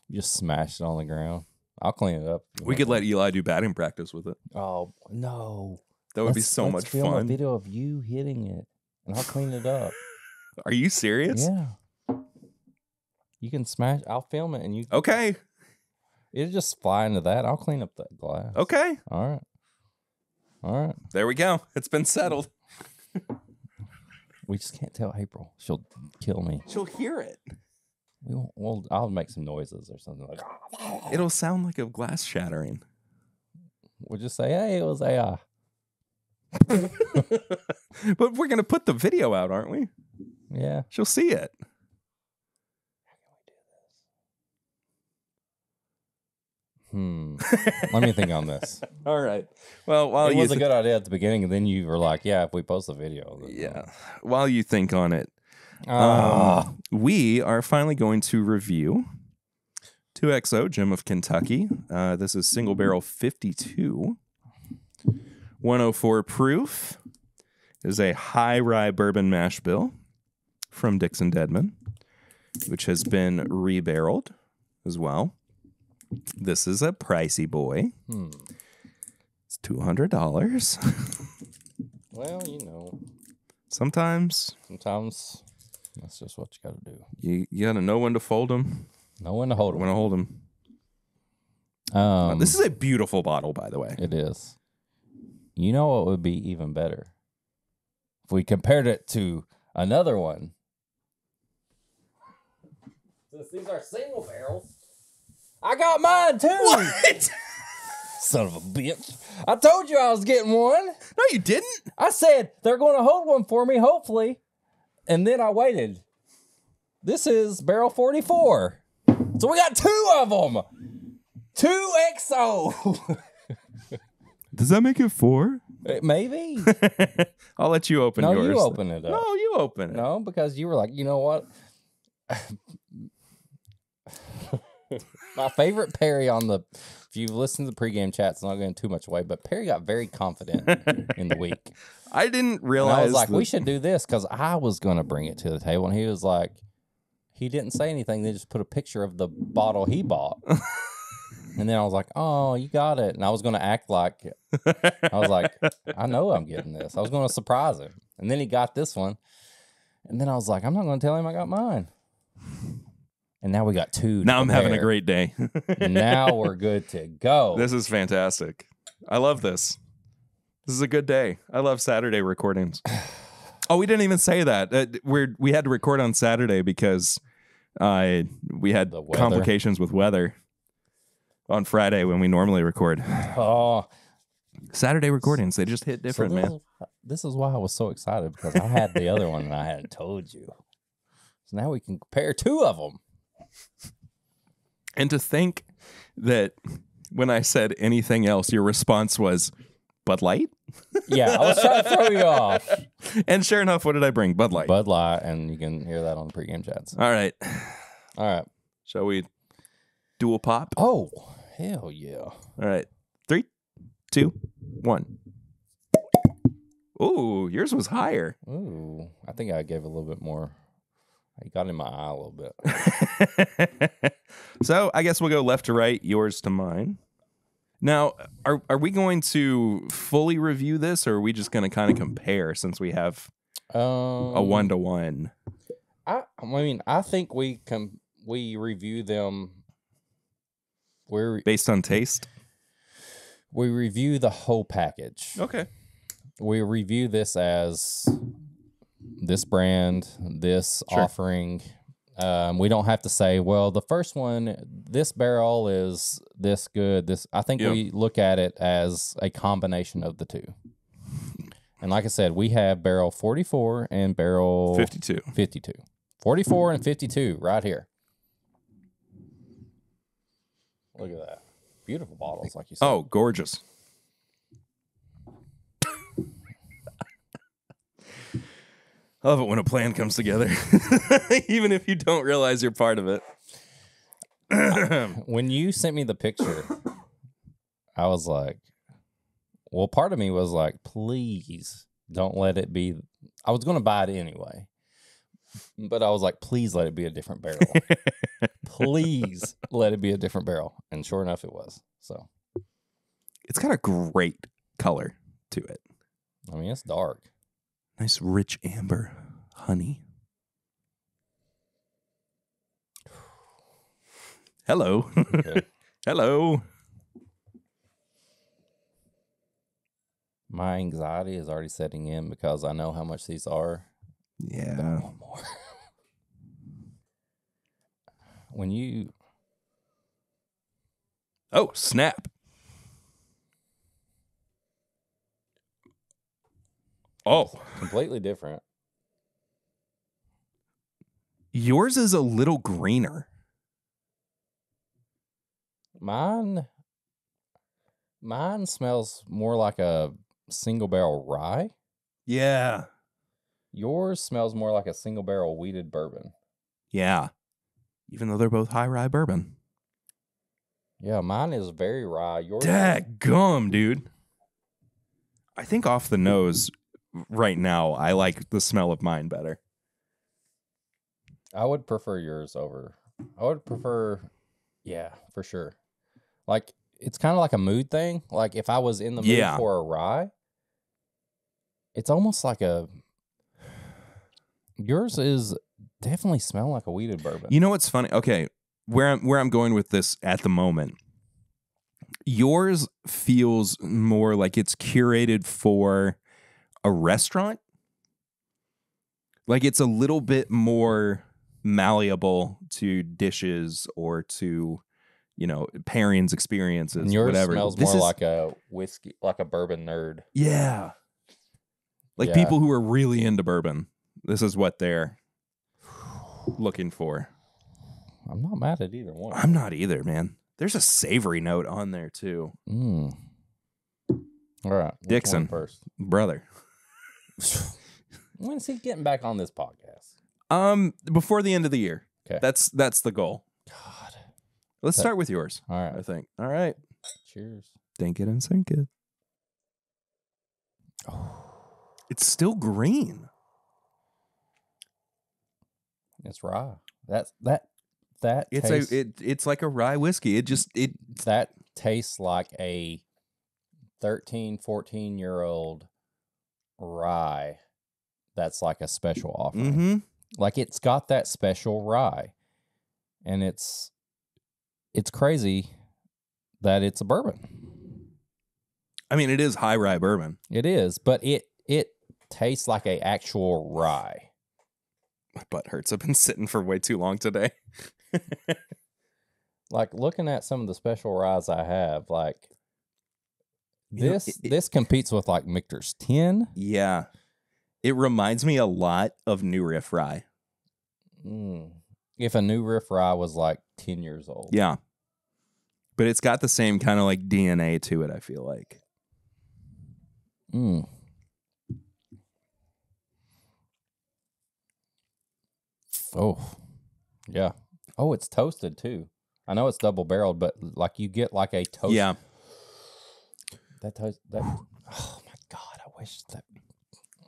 Just smash it on the ground. I'll clean it up. We could let Eli do batting practice with it. Oh no! That would be so much film a fun. video of you hitting it, and I'll clean it up. Are you serious? Yeah. You can smash. I'll film it, and you. Okay. It'll just fly into that. I'll clean up that glass. Okay. All right. There we go. It's been settled. We just can't tell April. She'll kill me. She'll hear it. I'll make some noises or something like. It'll sound like a glass shattering. We'll just say, "Hey, it was AI." But we're gonna put the video out, aren't we? Yeah. She'll see it. Let me think on this. All right. Well, while It was a good idea at the beginning, and then you were like, "Yeah, if we post the video." Yeah. While you think on it, we are finally going to review 2XO Gem of Kentucky. This is single barrel 52, 104 proof. It is a high rye bourbon mash bill from Dixon Dedman, which has been rebarreled as well. This is a pricey boy. It's $200. Well, you know. Sometimes that's just what you got to do. you got to know when to fold them. Know when to hold When to hold them. them. This is a beautiful bottle, by the way. It is. You know what would be even better? If we compared it to another one. Since these are single barrels, I got mine too. What? Son of a bitch. I told you I was getting one. No, you didn't. I said they're going to hold one for me, hopefully. And then I waited. This is barrel 44. So we got two of them. 2XO. Does that make it 4? Maybe. I'll let you open yours. No, you open it up. No, you open it. No, because you were like, you know what? My favorite Perry if you've listened to the pregame chats, I'm not going too much away, but Perry got very confident in the week. I didn't And realize. I was like, we should do this because I was going to bring it to the table. And he was like, he didn't say anything. They just put a picture of the bottle he bought. And then I was like, oh, you got it. And I was going to act like, I was like, I know I'm getting this. I was going to surprise him. And then he got this one. And then I was like, I'm not going to tell him I got mine. And now we got two. Now I'm having a great day. Now we're good to go. This is fantastic. I love this. This is a good day. I love Saturday recordings. Oh, we didn't even say that. We had to record on Saturday because we had complications with weather on Friday when we normally record. Oh, Saturday recordings, they just hit different, man. This is why I was so excited because I had the other one and I hadn't told you. So now we can compare two of them. And to think that when I said anything else, your response was Bud Light? Yeah, I was trying to throw you off. And sure enough, what did I bring? Bud Light. Bud Light, and you can hear that on the pregame chats. All right. All right. Shall we dual pop? Oh, hell yeah. All right. 3, 2, 1. Ooh, yours was higher. Ooh, I think I gave a little bit more. You got in my eye a little bit. So I guess we'll go left to right, yours to mine. Now, are we going to fully review this, or are we just going to kind of compare since we have a 1-to-1? I mean, I think we review them. Based on taste? We review the whole package. Okay. We review this as this brand, this offering. We don't have to say, well, the first one, this barrel is this good. I think we look at it as a combination of the two. And like I said, we have barrel 44 and barrel 52. 44 and 52 right here. Look at that. Beautiful bottles, like you said. Oh, gorgeous. I love it when a plan comes together, even if you don't realize you're part of it. When you sent me the picture, I was like, well, part of me was like, please don't let it be. I was going to buy it anyway, but I was like, please let it be a different barrel. Please let it be a different barrel. And sure enough, it was. So it's got a great color to it. I mean, it's dark. Nice rich amber honey. Hello. Okay. Hello. My anxiety is already setting in because I know how much these are. Yeah. But I want more. When you... Oh, snap. Oh. Completely different. Yours is a little greener. Mine smells more like a single barrel rye. Yeah. Yours smells more like a single barrel wheated bourbon. Yeah. Even though they're both high rye bourbon. Yeah, mine is very rye. Yours Dadgum, dude. I think off the nose right now, I like the smell of mine better. I would prefer yours over. I would prefer, yeah, for sure. Like, it's kind of like a mood thing. Like, if I was in the mood for a rye, it's almost like a... Yours is definitely smell like a wheated bourbon. You know what's funny? Okay, where I'm going with this at the moment, yours feels more like it's curated for a restaurant. Like it's a little bit more malleable to dishes or to, you know, pairings, experiences, And yours whatever. smells more like a whiskey, like a bourbon nerd. Yeah. Like Yeah. people who are really into bourbon. This is what they're looking for. I'm not mad at either one. I'm not either, man. There's a savory note on there too. All right. Which Dixon. one first. Brother. When is he getting back on this podcast? Before the end of the year. Okay. That's the goal. God. Let's start with yours. All right. I think. All right. Cheers. Dink it and sink it. Oh, It's still green. it's rye. That It's tastes, it's like a rye whiskey. that tastes like a 13, 14-year-old rye that's like a special offering. Mm-hmm. Like it's got that special rye. And it's crazy that it's a bourbon. I mean, it is high rye bourbon. It is, but it tastes like a actual rye. My butt hurts. I've been sitting for way too long today. Like looking at some of the special ryes I have, like You know, this competes with like Michter's 10. Yeah. It reminds me a lot of New Riff rye. If a New Riff rye was like 10 years old. Yeah. But it's got the same kind of like DNA to it, I feel like. Oh, yeah. Oh, it's toasted too. I know it's double barreled, but like you get like a toast. Yeah. That toast. That. Oh my God! I wish that.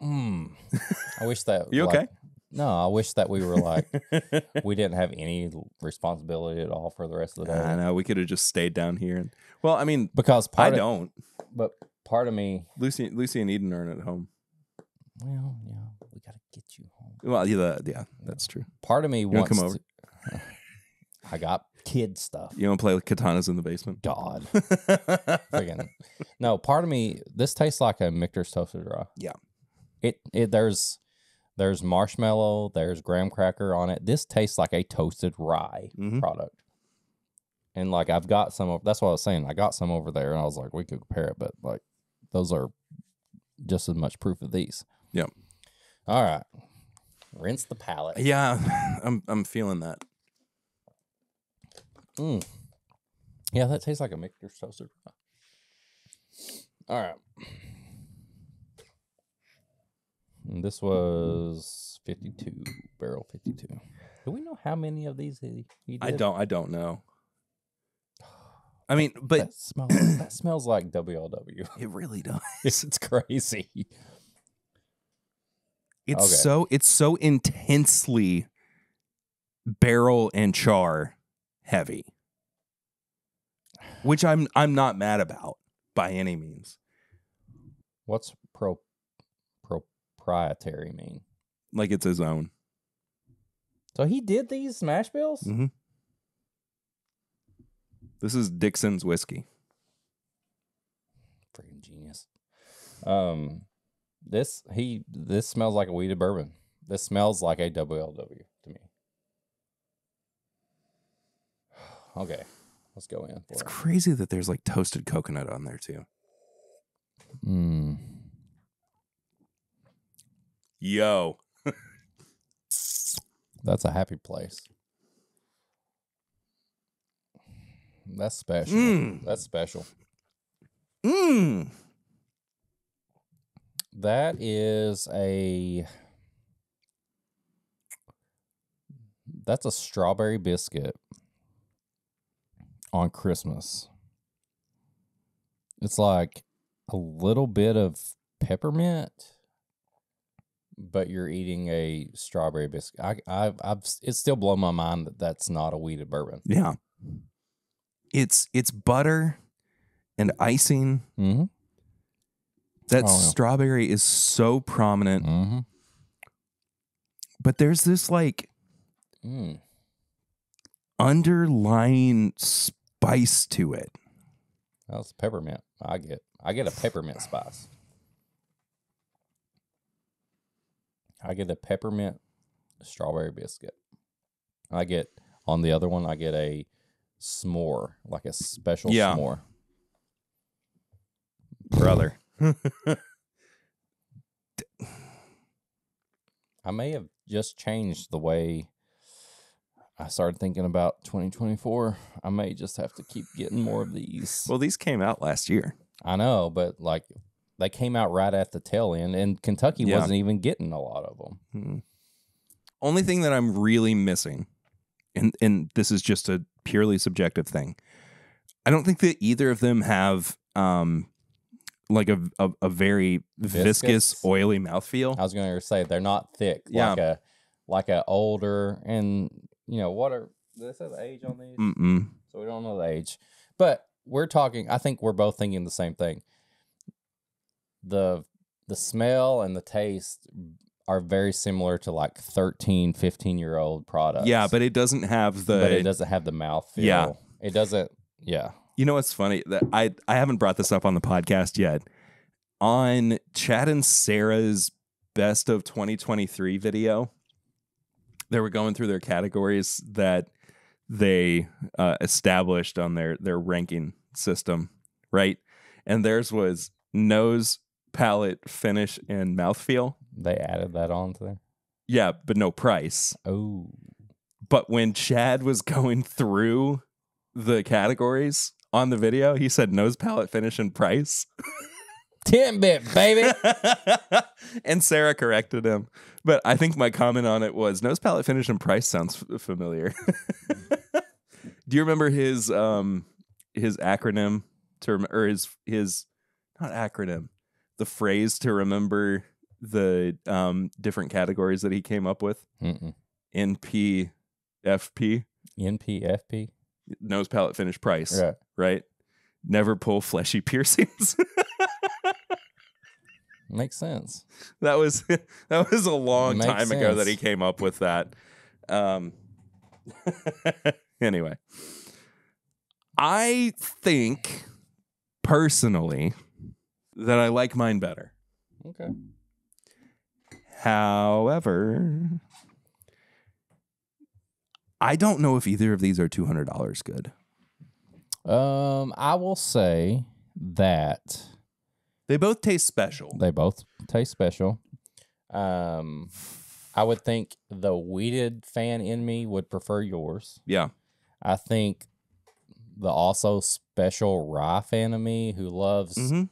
I wish that. You okay? No, I wish that we were like we didn't have any responsibility at all for the rest of the day. I know. We could have just stayed down here. And, well, I mean, Because don't. But part of me. Lucy and Eden aren't at home. Well, yeah, we gotta get you home. Well, yeah, that's true. Part of me You wants come over? I got kid stuff. You want to play with katanas in the basement? God. Friggin'. No, part of me, this tastes like a Michter's toasted rye. Yeah. There's marshmallow, there's graham cracker on it. This tastes like a toasted rye product. And like I've got some that's what I was saying. I got some over there and I was like, we could compare it, but like those are just as much proof of these. Yep. All right. Rinse the palate. Yeah, I'm feeling that. Yeah, that tastes like a Michter's toasted rye. All right. And this was 52, barrel 52. Do we know how many of these he did? I don't know. I mean, but that smells like WLW. it really does. It's crazy. It's so intensely barrel and char heavy, which I'm not mad about by any means. What's proprietary mean? Like it's his own. So he did these mash bills? Mm-hmm. This is Dixon's whiskey. Freaking genius. This smells like a wheated bourbon. This smells like a WLW to me. Okay, let's go in. It's crazy that there's like toasted coconut on there too. Yo. That's a happy place. That's special. That's special. That is that's a strawberry biscuit on Christmas. It's like a little bit of peppermint, but you're eating a strawberry biscuit. It's still blown my mind that that's not a wheated bourbon. Yeah. It's butter and icing. Mm-hmm. That strawberry is so prominent. Mm-hmm. But there's this like underlying spice to it. That's peppermint. I get a peppermint spice. I get a peppermint strawberry biscuit. On the other one, I get a s'more, like a special s'more. Brother. I may have just changed the way I started thinking about 2024. I may just have to keep getting more of these. Well, these came out last year. I know, but like they came out right at the tail end, and Kentucky wasn't even getting a lot of them. Mm-hmm. Only thing that I'm really missing, and this is just a purely subjective thing, I don't think that either of them have like a very viscous, oily mouthfeel. I was going to say they're not thick, like a older, and you know what are did they say the age on these? Mm-mm. So we don't know the age, but we're talking. I think we're both thinking the same thing. The smell and the taste are very similar to like 13, 15-year-old products. Yeah, but it doesn't have the mouthfeel. Yeah. It doesn't. Yeah. You know what's funny? That I haven't brought this up on the podcast yet. On Chad and Sarah's best of 2023 video, they were going through their categories that they established on their ranking system, right? And theirs was nose, palate, finish, and mouthfeel. They added that on to there? Yeah, but no price. Oh. But when Chad was going through the categories on the video, he said nose, palate, finish, and price. TIMBP, baby. And Sarah corrected him. But I think my comment on it was nose, palate, finish, and price sounds familiar. Do you remember his acronym or his not acronym, the phrase to remember the different categories that he came up with? NPFP. NPFP. Nose, palate, finish, price. Right. Right? Never pull fleshy piercings. Makes sense. That was a long time ago that he came up with that. Anyway, I think personally that I like mine better. Okay. However, I don't know if either of these are $200 good. I will say that they both taste special. I would think the weeded fan in me would prefer yours. Yeah. I think the also special rye fan of me who loves. Mm-hmm.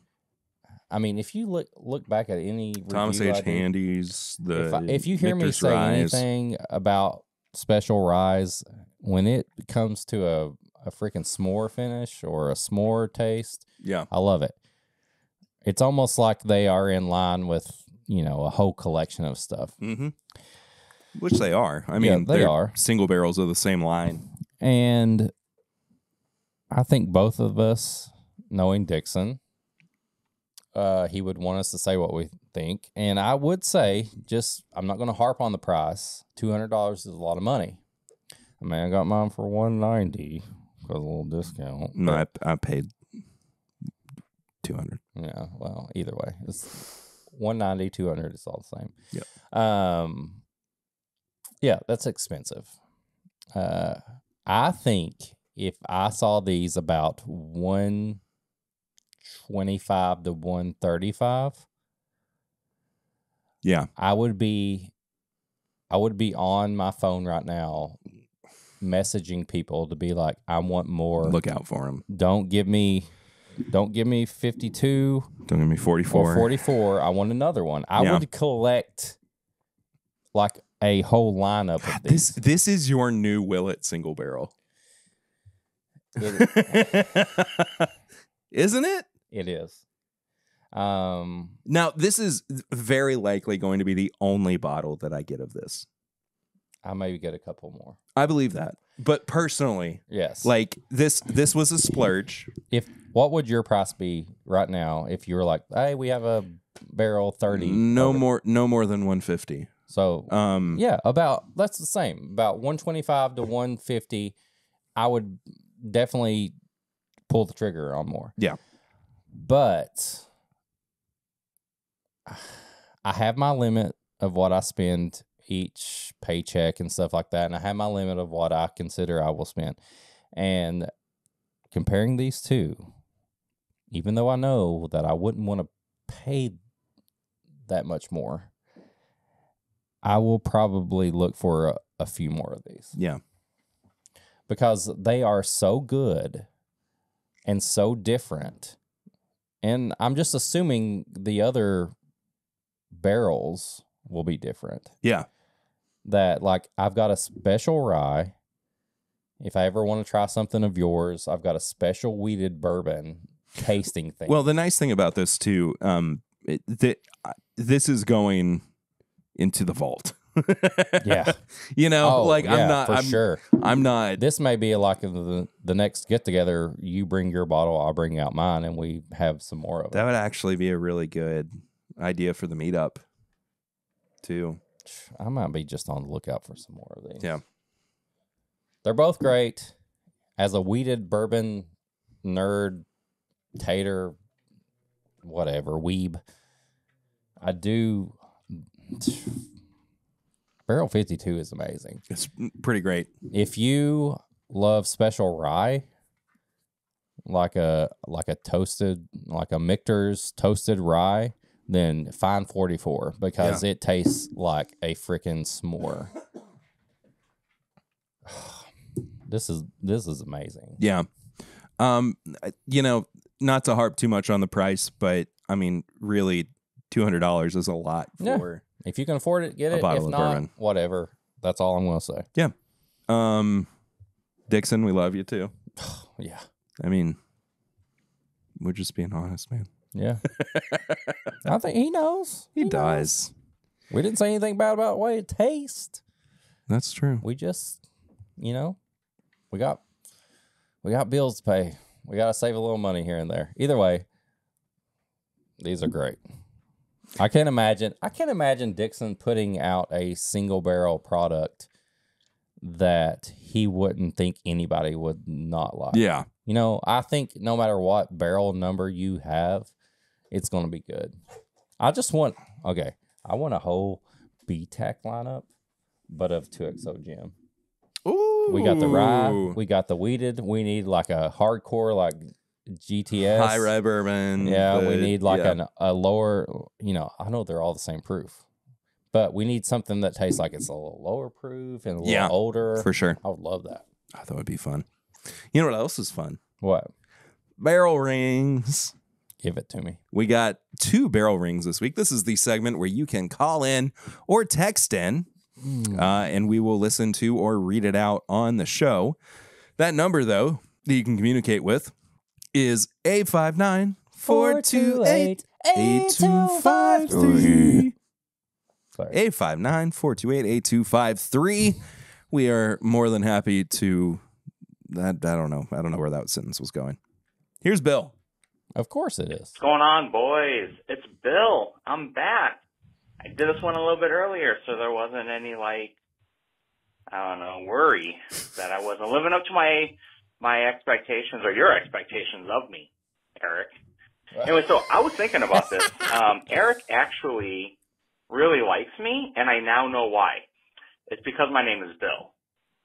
I mean, if you look back at any Thomas review H. Handy's, if you hear Victor's me say Rise. anything about special ryes, when it comes to a freaking s'more finish or a s'more taste, yeah, I love it. It's almost like they are in line with, a whole collection of stuff. Mm-hmm. Which they are. I mean, they are single barrels of the same line. And I think both of us, knowing Dixon, he would want us to say what we think. And I would say, I'm not going to harp on the price. $200 is a lot of money. I mean, I got mine for $190 because a little discount. No, I paid $200. Yeah, well, either way, it's $190, $200. It's all the same. Yep. Yeah, that's expensive. I think if I saw these about $125 to $135, yeah, I would be on my phone right now, messaging people to be like, I want more. Look out for them. Don't give me 52. Don't give me 44. Or 44. I want another one. I Yeah. would collect like a whole lineup of these. This is your new Willet single barrel. Isn't it? It is. Now, this is very likely going to be the only bottle that I get of this. I maybe get a couple more. I believe that. But personally, Yes. like this was a splurge. What would your price be right now if you were like, hey, we have a barrel 30? No more than 150. So yeah, that's the same. About 125 to 150. I would definitely pull the trigger on more. Yeah. But I have my limit of what I spend each paycheck and stuff like that. And I have my limit of what I consider I will spend. And comparing these two, even though I know that I wouldn't want to pay that much more, I will probably look for a few more of these. Yeah. Because they are so good and so different. And I'm just assuming the other barrels will be different. Yeah. That, like, I've got a special rye. If I ever want to try something of yours, I've got a special wheated bourbon tasting thing. Well, the nice thing about this too, this is going into the vault. Yeah. You know, sure. I'm not. This may be like the next get together. You bring your bottle, I'll bring out mine, and we have some more of it. That would actually be a really good idea for the meetup, too. I might be just on the lookout for some more of these. Yeah. They're both great. As a wheated bourbon nerd, tater, whatever, weeb, I do. Barrel 52 is amazing. It's pretty great. If you love special rye, like a toasted, like a Michter's toasted rye, then find 44 because it tastes like a freaking s'more. This is amazing. Yeah. Not to harp too much on the price, but I mean, really, $200 is a lot for If you can afford it, get a it. bottle If of not, bourbon. whatever. That's all I'm going to say. Yeah. Dixon, we love you too. Yeah. I mean, we're just being honest, man. Yeah. I think he knows. He knows. does. We didn't say anything bad about the way it tastes. That's true. We just, we got bills to pay. We got to save a little money here and there. Either way, these are great. I can't imagine Dixon putting out a single barrel product that he wouldn't think anybody would not like. Yeah. I think no matter what barrel number you have, it's going to be good. I want a whole BTAC lineup, but of 2XO Gem. Ooh. We got the rye, we got the wheated. We need like a hardcore, like GTS. High rye bourbon. Yeah, we need like a lower, I know they're all the same proof, but we need something that tastes like it's a little lower proof and a little older. For sure. I would love that. I thought it would be fun. You know what else is fun? What? Barrel rings. Give it to me. We got 2 barrel rings this week. This is the segment where you can call in or text in, and we will listen to or read it out on the show. That number, though, that you can communicate with is 859-428-8253. Sorry. 859-428-8253. We are more than happy to... I don't know where that sentence was going. Here's Bill. Of course it is. What's going on, boys? It's Bill. I'm back. I did this one a little bit earlier, so there wasn't any, worry that I wasn't living up to my expectations or your expectations of me, Eric. Anyway, so I was thinking about this. Eric actually really likes me, and I now know why. It's because my name is Bill,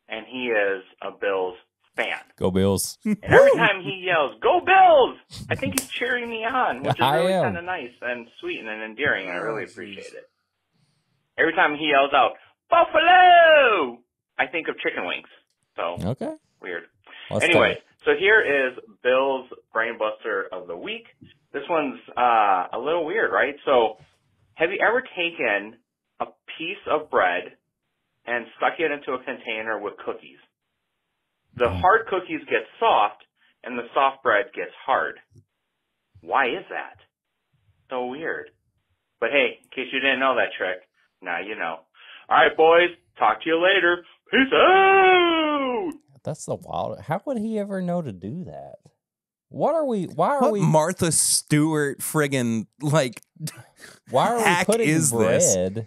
and he is a Bills fan. Go Bills. And every time he yells, "Go Bills!" I think he's cheering me on, which is really kind of nice and sweet and endearing, and I really appreciate it. Every time he yells out, "Buffalo!" I think of chicken wings. So, okay. Weird. Let's Anyway, so here is Bill's Brainbuster of the week. This one's a little weird, right? So, have you ever taken a piece of bread and stuck it into a container with cookies? The hard cookies get soft, and the soft bread gets hard. Why is that? So weird. But hey, in case you didn't know that trick, now you know. All right, boys. Talk to you later. Peace out! That's the wild. How would he ever know to do that? Why are we Martha Stewart friggin' why are hack we putting is bread? this?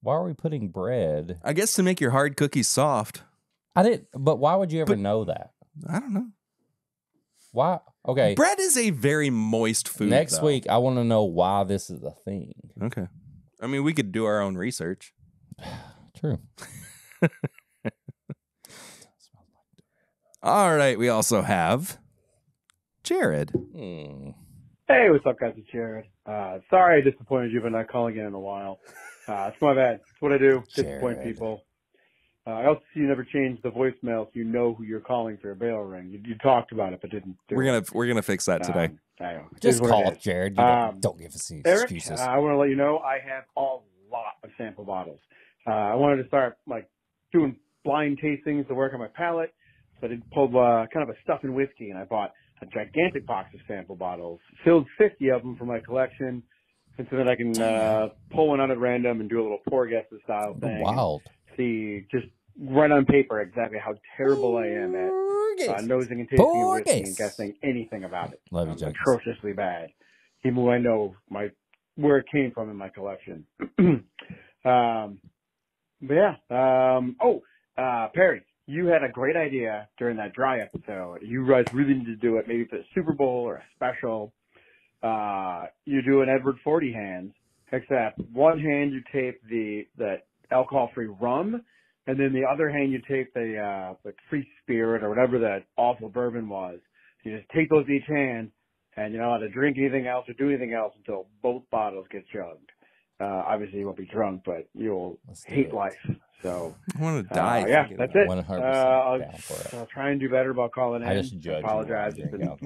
Why are we putting bread? I guess to make your hard cookies soft. But why would you ever know that? I don't know. Why? Okay. Bread is a very moist food. Next week, I want to know why this is a thing. Okay. I mean, we could do our own research. True. All right. We also have Jared. Hey, what's up, guys? It's Jared. Sorry I disappointed you by not calling in a while. It's my bad. It's what I do. Disappoint people. I also see you never changed the voicemail, so you know who you're calling for a bail ring. You talked about it, but didn't do it. We're gonna fix that today. Just call it, Jared. You don't give us any excuses. Eric, I want to let you know I have a lot of sample bottles. I wanted to start doing blind tastings to work on my palate, so I pulled kind of a stuff and whiskey, and I bought a gigantic box of sample bottles, filled 50 of them for my collection, and so that I can pull one out at random and do a little pour guesses style thing. Wild. See, just right on paper exactly how terrible I am at nosing and tasting a whiskey and guessing anything about it. Love you, Jack. Atrociously bad. Even though I know where it came from in my collection. Perry, you had a great idea during that dry episode. You guys really need to do it maybe for the Super Bowl or a special. You do an Edward 40 hand, except one hand you tape the alcohol-free rum, and then the other hand you tape the free spirit or whatever that awful bourbon was. You just take those each hand, and you're not allowed to drink anything else or do anything else until both bottles get chugged. Obviously, you won't be drunk, but you'll hate life. So I want to die. Yeah, that's it. 100% I'll try and do better about calling in. I just judge. Apologize. I've been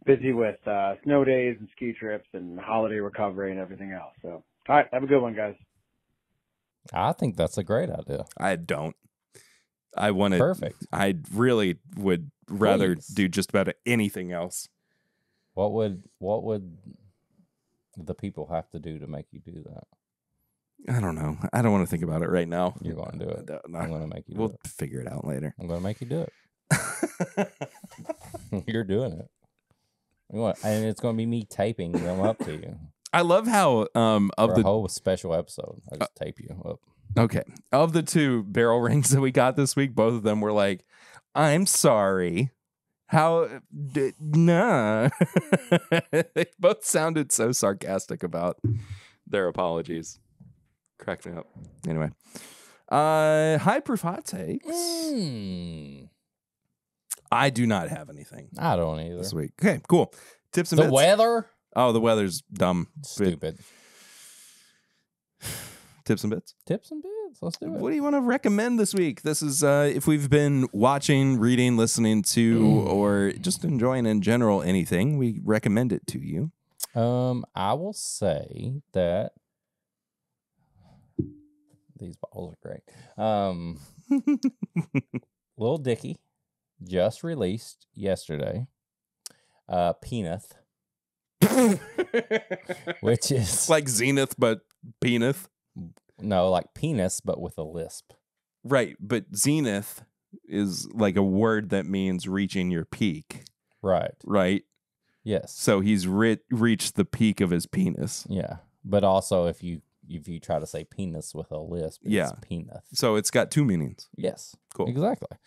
busy with snow days and ski trips and holiday recovery and everything else. So, all right, have a good one, guys. I think that's a great idea. I don't. I want it. Perfect. I really would rather do just about anything else. What would the people have to do to make you do that? I don't know. I don't want to think about it right now. You're going to do it. I'm going to make you do it. We'll figure it out later. I'm going to make you do it. You're doing it. And it's going to be me taping them up to you. I love how of the whole special episode, I just tape you up. Okay. Of the two barrel rings that we got this week, both of them were like, "I'm sorry." Nah. They both sounded so sarcastic about their apologies. Cracked me up. Anyway. High proof hot takes. I do not have anything. I don't either. This week. Okay, cool. Tips and bits. The weather? Oh, the weather's dumb. Stupid. Tips and bits? Tips and bits. Let's do it. What do you want to recommend this week? This is if we've been watching, reading, listening to, or just enjoying in general anything, we recommend it to you. I will say that these bottles are great. Lil Dicky just released yesterday Peanut, which is like Zenith, but Peanut. No, like penis, but with a lisp. Right, but zenith is like a word that means reaching your peak. Right. Right. Yes. So he's reached the peak of his penis. Yeah. But also, if you try to say penis with a lisp, it's penis. So it's got two meanings. Yes. Cool. Exactly.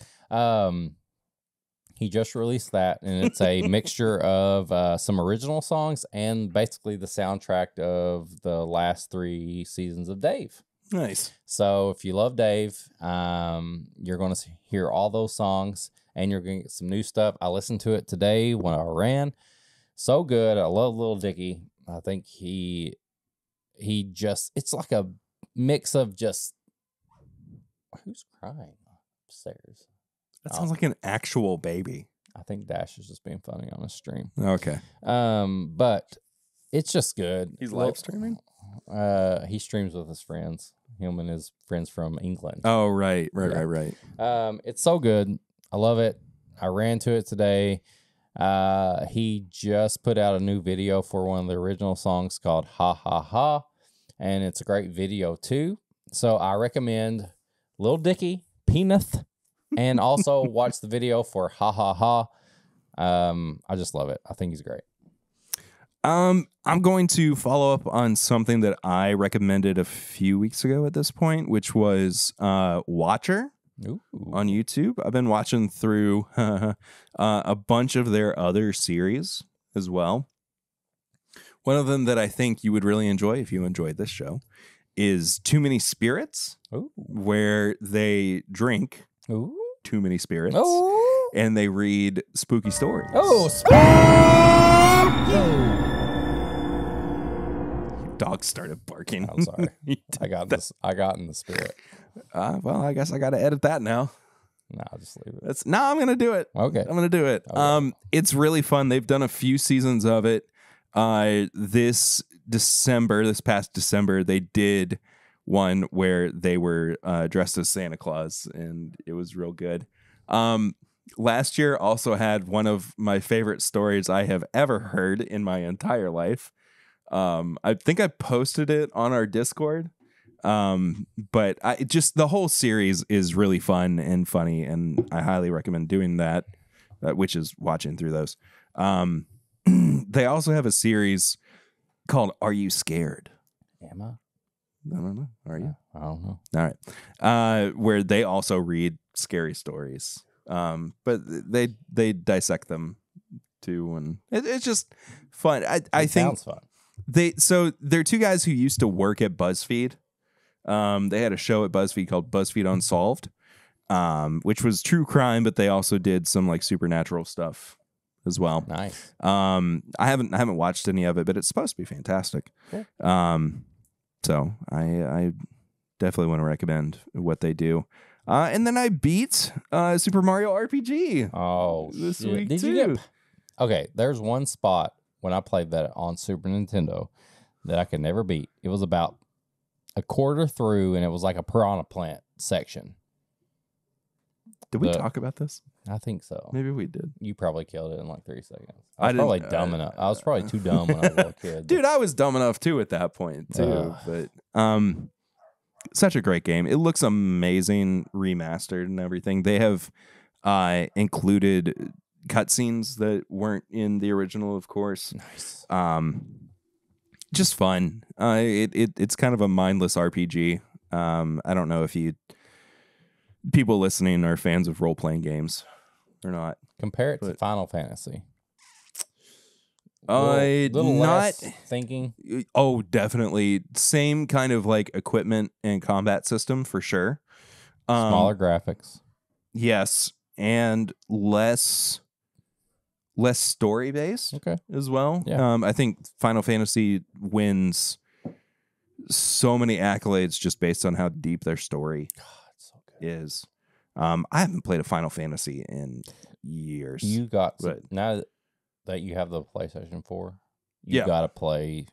He just released that, and it's a mixture of some original songs and basically the soundtrack of the last 3 seasons of Dave. Nice. So if you love Dave, you're going to hear all those songs, and you're going to get some new stuff. I listened to it today when I ran. So good. I love Lil Dicky. I think he just, it's like a mix of just, who's crying upstairs? That sounds like an actual baby. I think Dash is just being funny on his stream. Okay. But it's just good. He's live streaming? He streams with his friends. Him and his friends from England. Oh, right. It's so good. I love it. I ran to it today. He just put out a new video for one of the original songs called Ha Ha Ha. And it's a great video too. So I recommend Lil Dicky, Peanut, and also watch the video for Ha Ha Ha. I just love it. I think he's great. I'm going to follow up on something that I recommended a few weeks ago at this point, which was Watcher. Ooh. On YouTube. I've been watching through a bunch of their other series as well. One of them that I think you would really enjoy if you enjoyed this show is Too Many Spirits, Ooh. where they drink too many spirits and they read spooky stories. Dog started barking. I'm sorry. I got in the spirit. Well, I guess I got to edit that now. No, I'll just leave it. I'm going to do it. Okay. I'm going to do it. Okay. It's really fun. They've done a few seasons of it. This past December, they did one where they were dressed as Santa Claus, and it was real good. Last year also had one of my favorite stories I have ever heard in my entire life. I think I posted it on our Discord. But the whole series is really fun and funny, and I highly recommend doing that, which is watching through those. They also have a series called Are You Scared? Am I? I don't know. Are you? I don't know. All right. Where they also read scary stories. But they dissect them too, and it's just fun. I think sounds fun. They're two guys who used to work at BuzzFeed. They had a show at BuzzFeed called BuzzFeed Unsolved, which was true crime, but they also did some like supernatural stuff as well. Nice. I haven't watched any of it, but it's supposed to be fantastic. Cool. So I definitely want to recommend what they do. And then I beat Super Mario RPG. Oh, this shit. week Did too. you get? Okay, there's one spot when I played that on Super Nintendo that I could never beat. It was about a quarter through, and it was like a piranha plant section. Did we talk about this? I think so. Maybe we did. You probably killed it in like 3 seconds. I I was probably didn't- dumb enough. I was probably too dumb when I was a little kid. Dude, I was dumb enough too at that point too. But such a great game. It looks amazing, remastered and everything. They have included cutscenes that weren't in the original, of course. Nice. Just fun. It's kind of a mindless RPG. I don't know if people listening are fans of role-playing games or not. Compare it to Final Fantasy. Not less thinking. Oh, definitely. Same kind of like equipment and combat system for sure. Smaller graphics. Yes, and less story based. Okay. As well. Yeah. I think Final Fantasy wins so many accolades just based on how deep their story So good. is. I haven't played a Final Fantasy in years. You got but now that you have the PlayStation 4, you got to play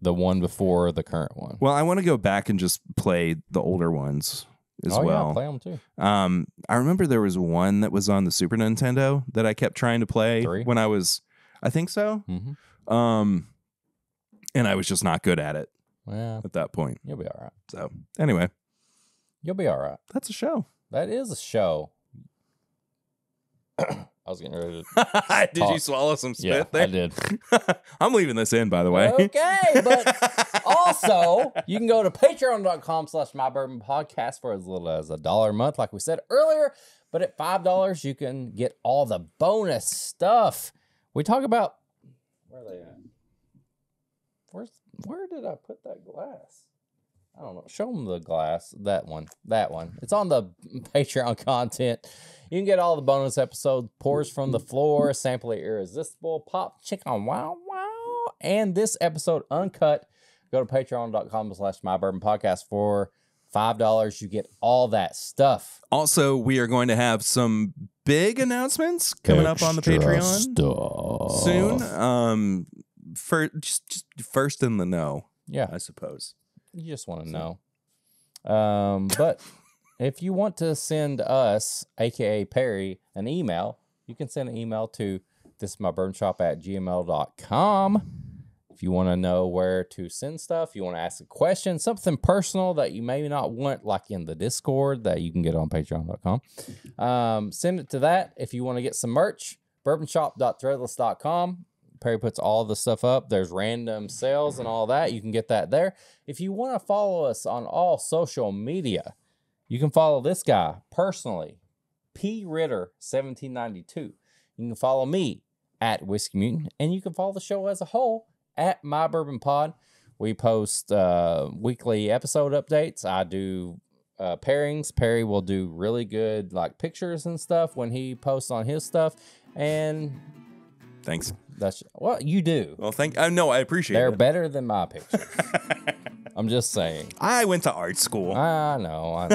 the one before the current one. Well, I want to go back and just play the older ones as well. Yeah, play them too. I remember there was one that was on the Super Nintendo that I kept trying to play 3? when I was, I think so. Mm-hmm. And I was just not good at it Well, at that point. you'll be all right. So anyway, You'll be all right. that's a show. That is a show. I was getting ready to. Did you swallow some spit Yeah, there? I did. I'm leaving this in, by the way. Okay, but also you can go to patreon.com/mybourbonpodcast for as little as $1 a month, like we said earlier. But at $5, you can get all the bonus stuff. We talk about where are they at? Where did I put that glass? I don't know. Show them the glass. That one. It's on the Patreon content. You can get all the bonus episodes, Pours from the Floor, Sampling Irresistible, Pop Chicken Wow Wow, and this episode uncut. Go to patreon.com/mybourbonpodcast for $5. You get all that stuff. Also, we are going to have some big announcements coming up on the Patreon soon. Just first in the know. Yeah, I suppose. you just want to know. But if you want to send us, aka Perry, an email, you can send an email to thisismybourbonshop@gmail.com. If you want to know where to send stuff, you want to ask a question, something personal that you may not want, like in the Discord that you can get on patreon.com, send it to that. If you want to get some merch, bourbonshop.threadless.com. Perry puts all the stuff up. There's random sales and all that. You can get that there. If you want to follow us on all social media, you can follow this guy personally, P. Ritter 1792. You can follow me at Whiskey Mutant, and you can follow the show as a whole at My Bourbon Pod. We post weekly episode updates. I do pairings. Perry will do really good like pictures and stuff when he posts on his stuff. And thanks. That's what you do. Well, no, I appreciate it. They're better than my pictures. I'm just saying. I went to art school. I know.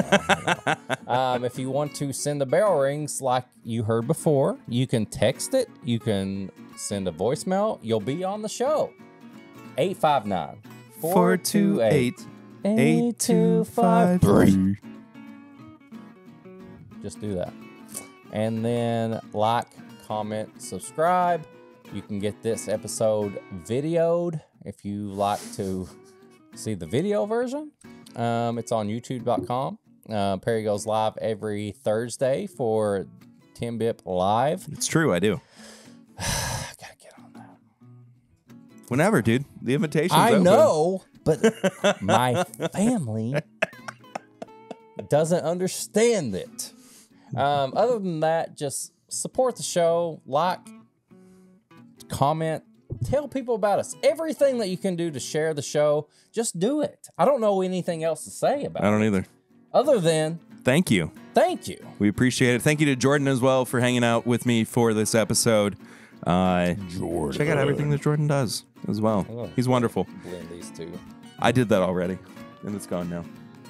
If you want to send the barrel rings like you heard before, you can text it. You can send a voicemail. You'll be on the show. 859-428-8253. Just do that. And then like, comment, subscribe. You can get this episode videoed if you like to see the video version. It's on youtube.com. Perry goes live every Thursday for TIMBP Live. It's true, I do. Gotta get on that. Whenever, dude. The invitation's I open. know, but my family doesn't understand it. Other than that, just support the show, like, comment, tell people about us. Everything that you can do to share the show, just do it. I don't know anything else to say about it. I don't either. Other than thank you. Thank you. We appreciate it. Thank you to Jordan as well for hanging out with me for this episode. Jordan. Check out everything that Jordan does as well. Oh. He's wonderful. Blend these two. I did that already, and it's gone now.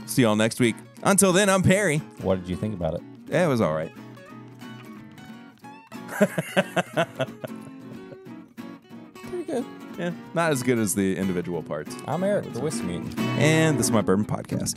See y'all next week. Until then, I'm Perry. What did you think about it? Yeah, it was all right. Pretty good. Yeah, not as good as the individual parts. I'm Eric, the Whiskey Mutant. And this is My Bourbon Podcast.